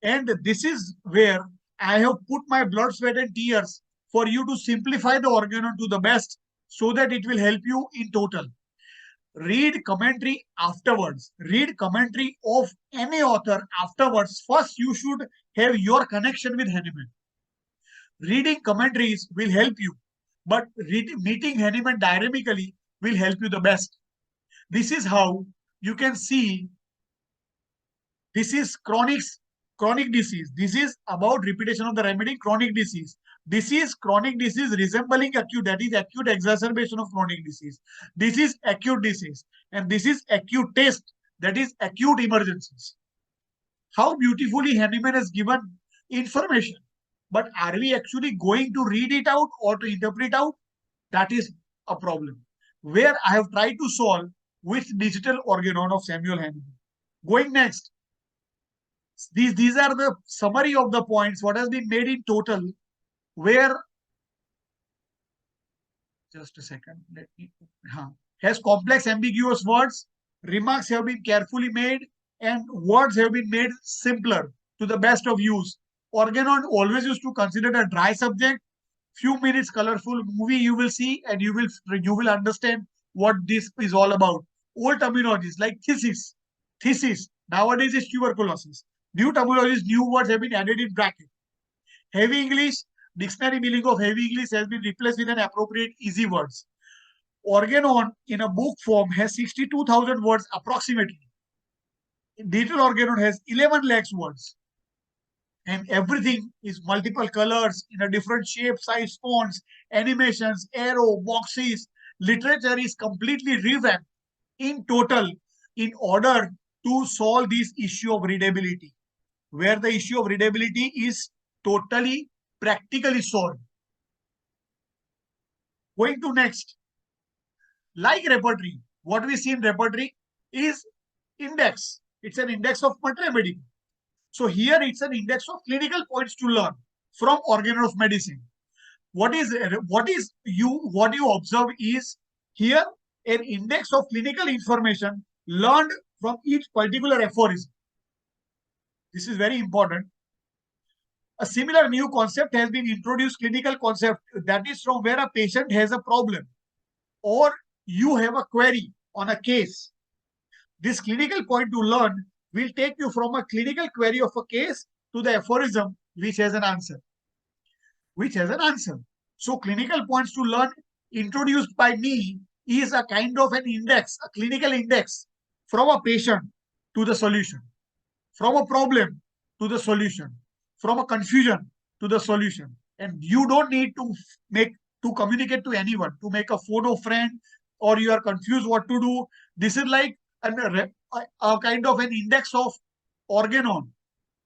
And this is where I have put my blood, sweat, and tears for you to simplify the organon to the best so that it will help you in total. Read commentary afterwards. Read commentary of any author afterwards. First, you should have your connection with Hahnemann. Reading commentaries will help you, but meeting Hahnemann dynamically will help you the best. This is how you can see this is chronic disease. This is about repetition of the remedy, chronic disease. This is chronic disease resembling acute, that is acute exacerbation of chronic disease. This is acute disease. And this is acute test, that is acute emergencies. How beautifully Hahnemann has given information. But are we actually going to read it out or to interpret out? That is a problem. Where I have tried to solve with digital organon of Samuel Hahnemann. Going next. These are the summary of the points, what has been made in total, where, just a second, let me, has complex ambiguous words, remarks have been carefully made, and words have been made simpler to the best of use. Organon always used to consider a dry subject, few minutes colorful movie you will see, and you will understand what this is all about. Old terminologies like thesis, nowadays is tuberculosis. New terminologies, new words have been added in bracket. Heavy English, dictionary meaning of heavy English has been replaced with an appropriate easy words. Organon in a book form has 62,000 words approximately. Digital Organon has 11 lakhs words. And everything is multiple colors in a different shape, size, fonts, animations, arrow, boxes. Literature is completely revamped in total in order to solve this issue of readability, where the issue of readability is totally practically solved. Going to next. Like repertory, what we see in repertory is index. It's an index of materia medica. So here it's an index of clinical points to learn from organon of medicine. What you observe is here an index of clinical information learned from each particular aphorism. This is very important. A similar new concept has been introduced, clinical concept, that is from where a patient has a problem or you have a query on a case. This clinical point to learn will take you from a clinical query of a case to the aphorism which has an answer. So clinical points to learn introduced by me is a kind of an index, a clinical index from a patient to the solution, from a problem to the solution, from a confusion to the solution. And you don't need to communicate to anyone, to make a photo friend, or you are confused what to do. This is like a kind of an index of organon,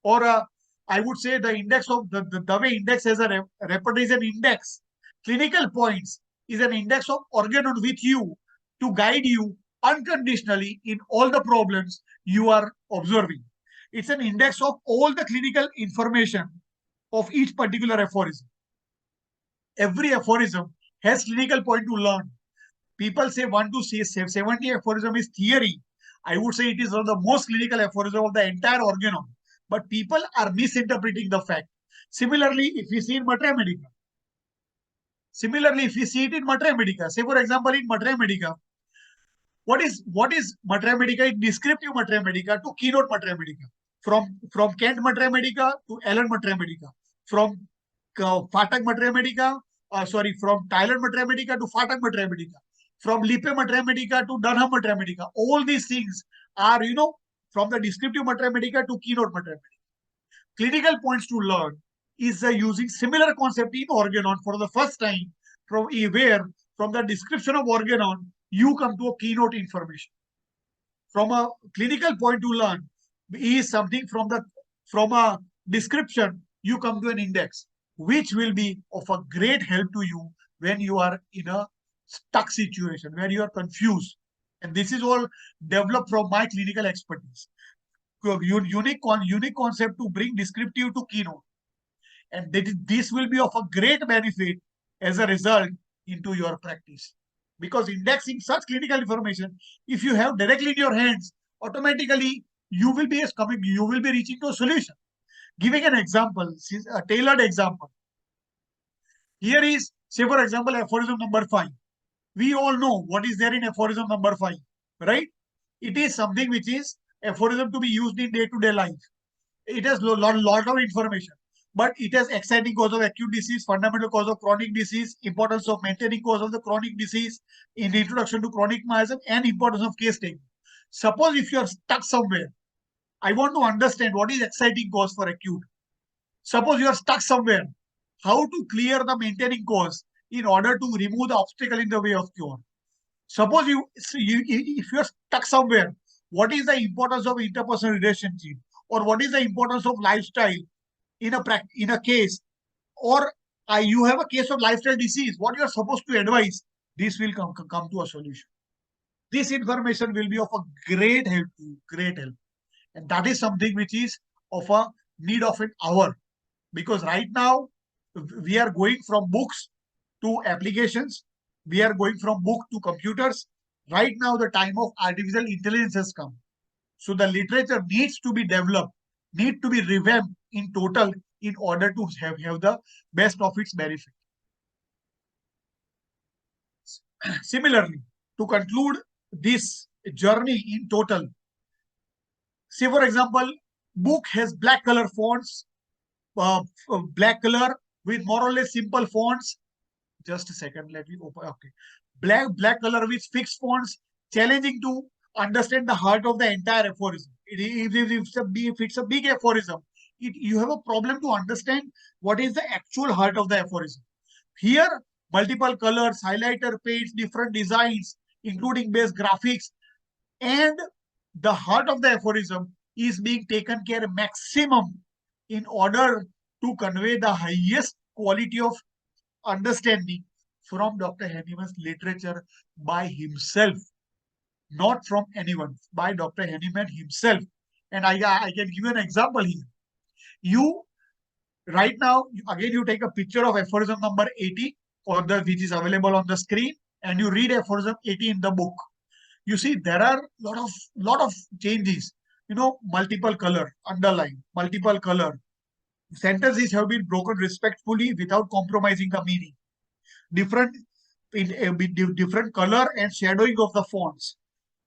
or I would say the index of the way index has a repertoire is an index. Clinical points is an index of organon with you to guide you unconditionally in all the problems you are observing. It's an index of all the clinical information of each particular aphorism. Every aphorism has clinical point to learn. People say 1 to 70 aphorism is theory. I would say it is one of the most clinical aphorism of the entire organon. But people are misinterpreting the fact. Similarly, if we see in materia medica, say for example in materia medica, what is materia medica? It's descriptive materia medica to keynote materia medica. From Kent materia medica to Allen materia medica. From Fatak materia medica, from Tyler materia medica to Fatak materia medica. From Lippe materia medica to Dunham materia medica. All these things are, from the descriptive materia medica to keynote materia medica. Clinical points to learn is using similar concept in organon for the first time, from the description of organon you come to a keynote information. From a clinical point to learn is something from a description you come to an index, which will be of a great help to you when you are in a stuck situation, where you are confused. And this is all developed from my clinical expertise. unique concept to bring descriptive to keynote. And this will be of a great benefit as a result into your practice. Because indexing such clinical information, if you have directly in your hands, automatically you will be reaching to a solution. Giving an example, a tailored example. Here is, say for example, aphorism number 5. We all know what is there in aphorism number 5, right? It is something which is aphorism to be used in day-to-day life. It has lot of information, but it has exciting cause of acute disease, fundamental cause of chronic disease, importance of maintaining cause of the chronic disease, in introduction to chronic miasm, and importance of case taking. Suppose if you are stuck somewhere, I want to understand what is exciting cause for acute. Suppose you are stuck somewhere, how to clear the maintaining cause in order to remove the obstacle in the way of cure. Suppose if you are stuck somewhere, what is the importance of interpersonal relationship, or what is the importance of lifestyle in a case, or you have a case of lifestyle disease, what you are supposed to advise, this will come to a solution. This information will be of a great help to you, great help. And that is something which is of a need of an hour. Because right now, we are going from books to applications. We are going from book to computers. Right now, the time of artificial intelligence has come. So the literature needs to be developed, need to be revamped in total in order to have the best of its benefit. Similarly, to conclude this journey in total, say for example, book has black color fonts, black color with more or less simple fonts. Just a second, let me open. Okay, black color with fixed fonts, challenging to understand the heart of the entire aphorism. If it's a big aphorism, you have a problem to understand what is the actual heart of the aphorism. Here, multiple colors, highlighter paints, different designs, including base graphics, and the heart of the aphorism is being taken care maximum in order to convey the highest quality of understanding from Dr. Hahnemann's literature by himself, not from anyone, by Dr. Hahnemann himself. And I can give you an example here. You, right now, again, you take a picture of aphorism number 80, which is available on the screen, and you read aphorism 80 in the book. You see, there are lot of changes. You know, multiple color, underline, multiple color. Sentences have been broken respectfully without compromising the meaning. Different color and shadowing of the fonts,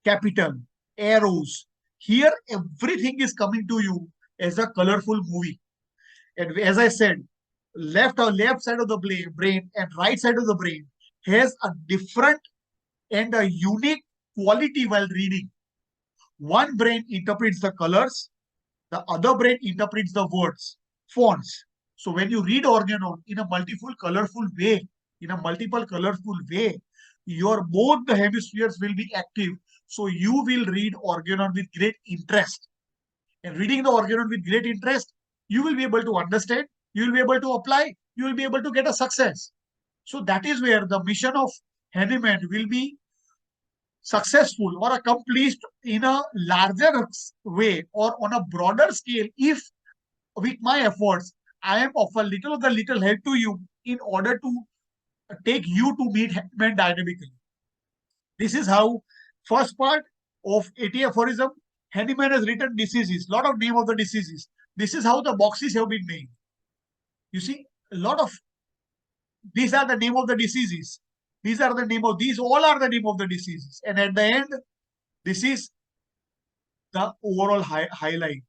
capital, arrows. Here, everything is coming to you as a colorful movie. And as I said, left side of the brain and right side of the brain has a different and a unique quality while reading. One brain interprets the colors, the other brain interprets the words, fonts. So when you read Organon in a multiple colorful way, your both the hemispheres will be active. So you will read Organon with great interest. And reading the Organon with great interest, you will be able to understand, you will be able to apply, you will be able to get a success. So that is where the mission of Hahnemann will be successful or accomplished in a larger way or on a broader scale if with my efforts I am of a little help to you in order to take you to meet Hahnemann dynamically. This is how first part of 80 aphorism, Hahnemann has written diseases, lot of name of the diseases. This is how the boxes have been made. You see, a lot of these are the name of the diseases. These all are the name of the diseases. And at the end, this is the overall highlight.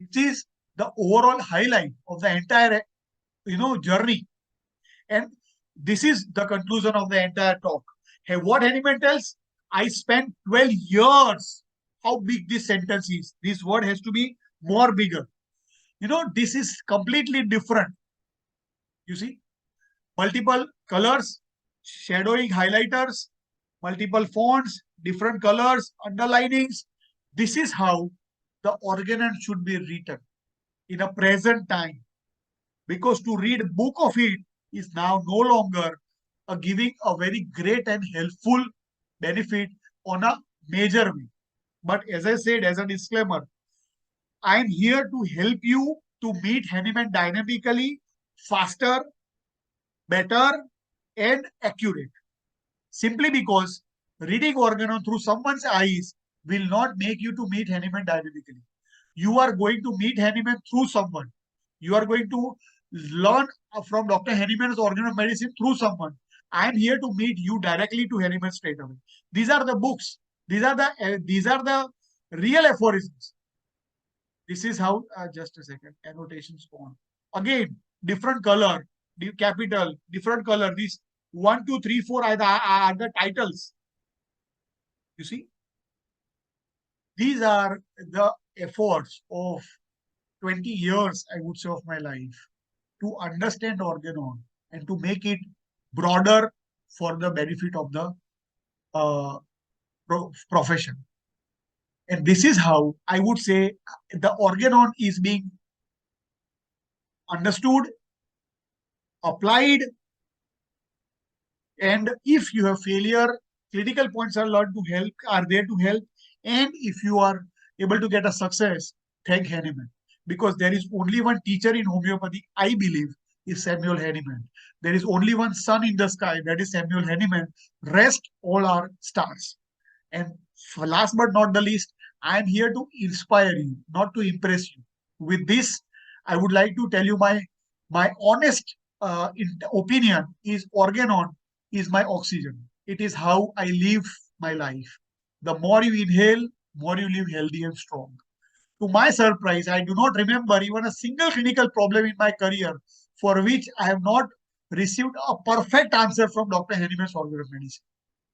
It is the overall highlight of the entire, journey. And this is the conclusion of the entire talk. Hey, what Hahnemann tells? I spent 12 years. How big this sentence is. This word has to be more bigger. This is completely different. You see, multiple colors, shadowing, highlighters, multiple fonts, different colors, underlinings. This is how the Organon should be written in a present time. Because to read a book of it is now no longer giving a very great and helpful benefit on a major way. But as I said, as a disclaimer, I am here to help you to meet Hahnemann dynamically, faster, better, and accurate. Simply because reading Organon through someone's eyes will not make you to meet Hahnemann dynamically. You are going to meet Hahnemann through someone. You are going to learn from Dr. Hahnemann's Organon medicine through someone. I am here to meet you directly to Hahnemann straight away. These are the books. These are the real aphorisms. This is how. Just a second. Annotations on. Again, different color, capital, different color. These 1, 2, 3, 4 are the titles. You see, these are the efforts of 20 years, I would say, of my life to understand Organon and to make it broader for the benefit of the profession. And this is how I would say the Organon is being understood, applied, and if you have failure, critical points are there to help. And if you are able to get a success, thank Hahnemann. Because there is only one teacher in homeopathy, I believe, is Samuel Hahnemann. There is only one sun in the sky, that is Samuel Hahnemann. Rest all are stars. And last but not the least, I am here to inspire you, not to impress you. With this, I would like to tell you my honest opinion is Organon is my oxygen. It is how I live my life. The more you inhale, more you live healthy and strong. To my surprise, I do not remember even a single clinical problem in my career for which I have not received a perfect answer from Dr. Hahnemann's Organon medicine.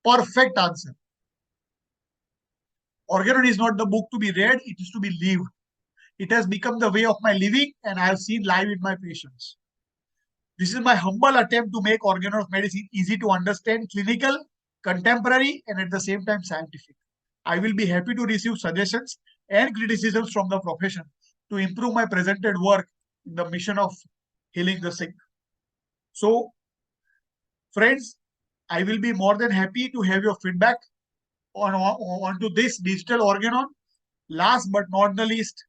Perfect answer. Organon is not the book to be read, it is to be lived. It has become the way of my living, and I have seen live in my patients. This is my humble attempt to make Organon of medicine easy to understand, clinical, contemporary, and at the same time scientific. I will be happy to receive suggestions and criticisms from the profession to improve my presented work in the mission of healing the sick. So, friends, I will be more than happy to have your feedback onto this digital Organon. Last but not the least,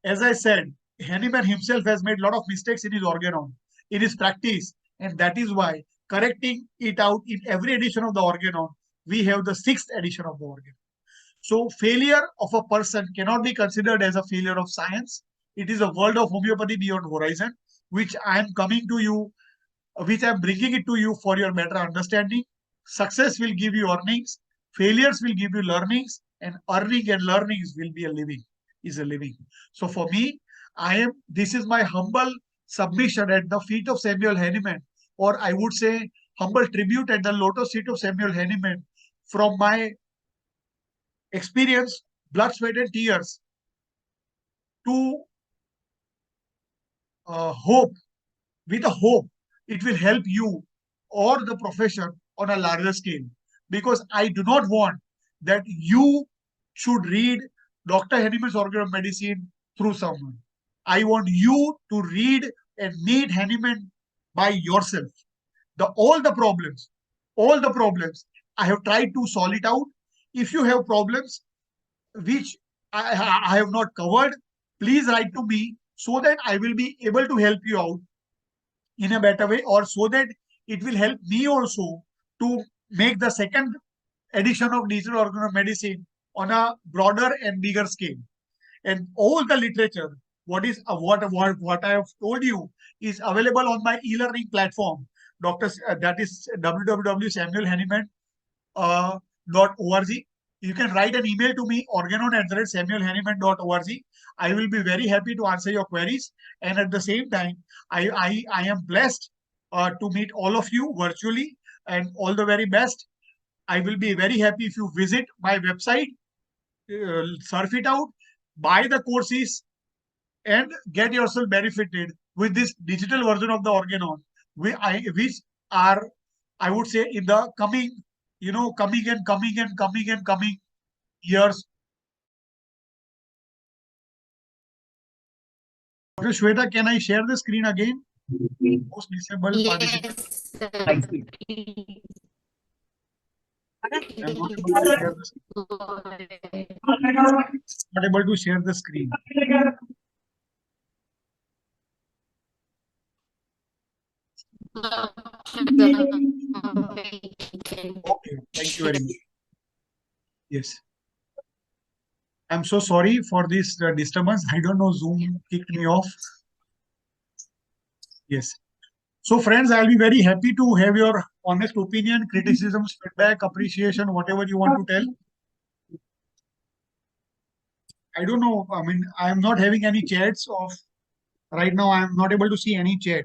as I said, Hahnemann himself has made a lot of mistakes in his Organon, in his practice, and that is why correcting it out in every edition of the Organon, we have the 6th edition of the Organon. So failure of a person cannot be considered as a failure of science. It is a world of homeopathy beyond horizon, which I am coming to you, which I am bringing it to you for your better understanding. Success will give you earnings, failures will give you learnings, and earning and learnings will be a living. So for me, this is my humble submission at the feet of Samuel Hahnemann, or I would say humble tribute at the lotus feet of Samuel Hahnemann from my experience, blood, sweat, and tears to hope. With a hope, it will help you or the profession on a larger scale. Because I do not want that you should read Dr. Hahnemann's Organon of Medicine through someone. I want you to read and meet Hahnemann by yourself. All the problems, I have tried to solve it out. If you have problems which I have not covered, please write to me so that I will be able to help you out in a better way, or so that it will help me also to make the 2nd edition of digital Organon of medicine on a broader and bigger scale. And all the literature, what I have told you, is available on my e-learning platform. That is www.samuelhahnemann.org. You can write an email to me, organon@samuelhahnemann.org. I will be very happy to answer your queries. And at the same time, I am blessed to meet all of you virtually, and all the very best. I will be very happy if you visit my website, surf it out, buy the courses, and get yourself benefited with this digital version of the Organon, which are, I would say, in the coming years. Dr. Shweta, can I share the screen again? Most disabled participants. Yes, sir. I'm not able to share the screen. Not able to share the screen. Okay, thank you very much. Yes. I'm so sorry for this disturbance. I don't know, Zoom kicked me off. Yes. So, friends, I'll be very happy to have your honest opinion, criticisms, feedback, appreciation, whatever you want to tell. I don't know. I mean, I'm not having any chats of right now. I'm not able to see any chat.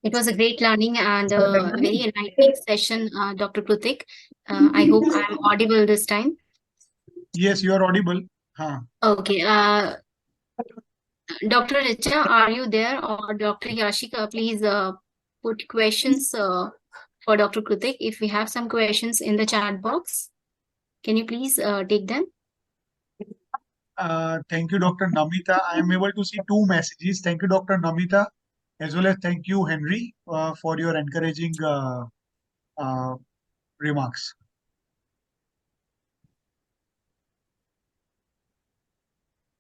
It was a great learning and a very enlightening session, Dr. Krutik. I hope I'm audible this time. Yes, you are audible. Huh. Okay. Dr. Richa, are you there? Or Dr. Yashika, please put questions for Dr. Krutik. If we have some questions in the chat box, can you please take them? Thank you, Dr. Namita. I am able to see two messages. Thank you, Dr. Namita, as well as thank you, Henry, for your encouraging remarks.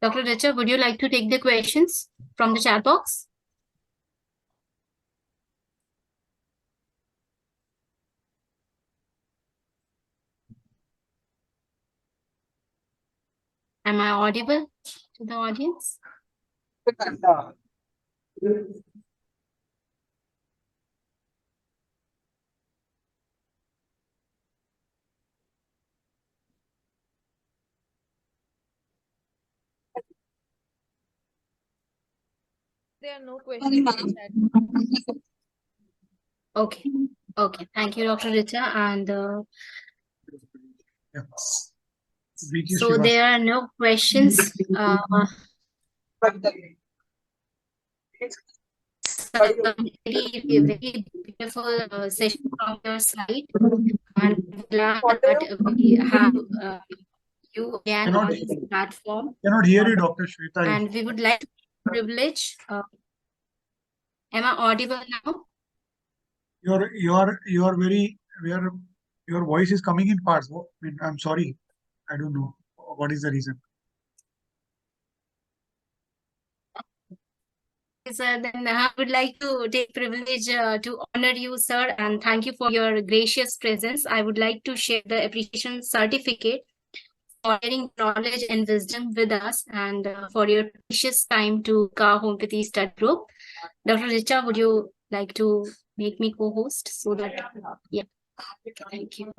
Dr. Richa, would you like to take the questions from the chat box? Am I audible to the audience? There are no questions in the chat. Okay. Okay. Thank you, Dr. Richa. And Yeah. VK so Srivastava. there are no questions. Very, very beautiful session from your side. And glad that we have you again on this platform. Cannot hear you, Dr. Shweta. And we would like to privilege. Am I audible now? You're very your voice is coming in parts. I mean, I'm sorry. I don't know what is the reason. Sir, then I would like to take privilege to honor you, sir, and thank you for your gracious presence. I would like to share the appreciation certificate for sharing knowledge and wisdom with us and for your precious time to KHA Homeopathy Study Group. Dr. Richa, would you like to make me co-host so that, yeah, thank you.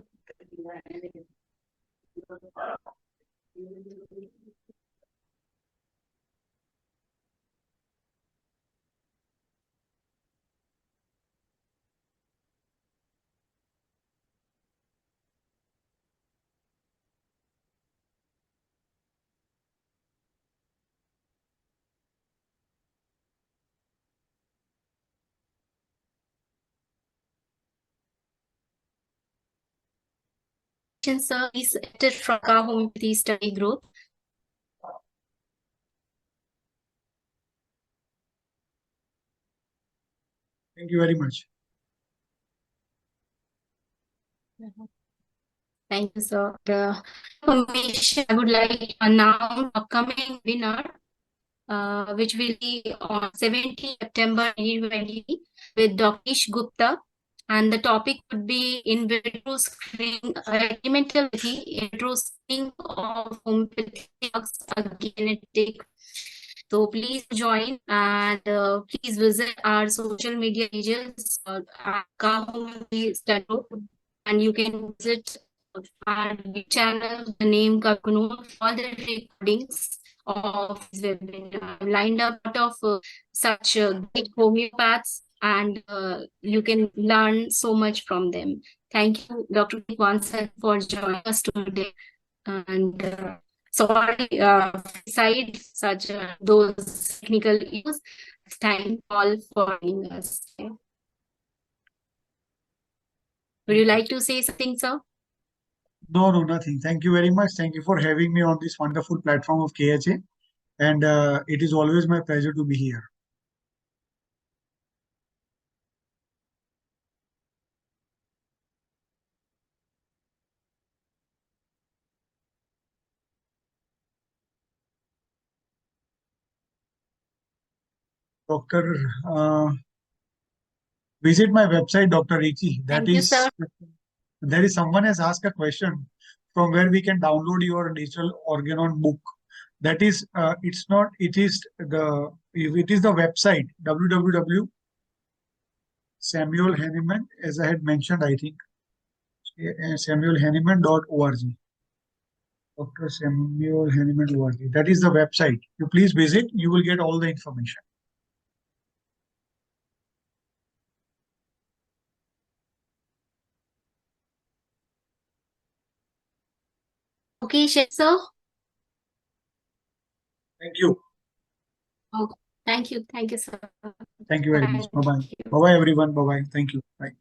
Sir, is acted from KHA Homeopathy Study Group. Thank you very much. Thank you, sir. The information I would like to announce upcoming winner, which will be on 17th September 2020 with Dr. Gupta. And the topic would be in vitro screening, elementality, in vitro screening of homeopathic drugs against genetic. So please join and please visit our social media pages at KHA Homeopathy Study Group, and you can visit our channel, the name Kakunu, all the recordings of this webinar. I've lined up a lot of such great homeopaths, and you can learn so much from them. Thank you, Dr. Kwansan, for joining us today. And sorry, beside such those technical issues, thank all for joining us. Would you like to say something, sir? No, nothing. Thank you very much. Thank you for having me on this wonderful platform of KHA. And it is always my pleasure to be here. Doctor, visit my website, Dr. Riki. Thank you, sir. There is someone has asked a question from where we can download your digital Organon book. That is, it's not, it is the website, www. Samuel Hahnemann, as I had mentioned, I think, samuelhahnemann.org. Dr. Samuel Hahnemann.org. That is the website. You please visit, you will get all the information. Okay, sir. Thank you. Okay. Thank you, sir. Thank you very much. Thank Bye-bye. you. Bye-bye, everyone. Bye-bye. Thank you. Bye.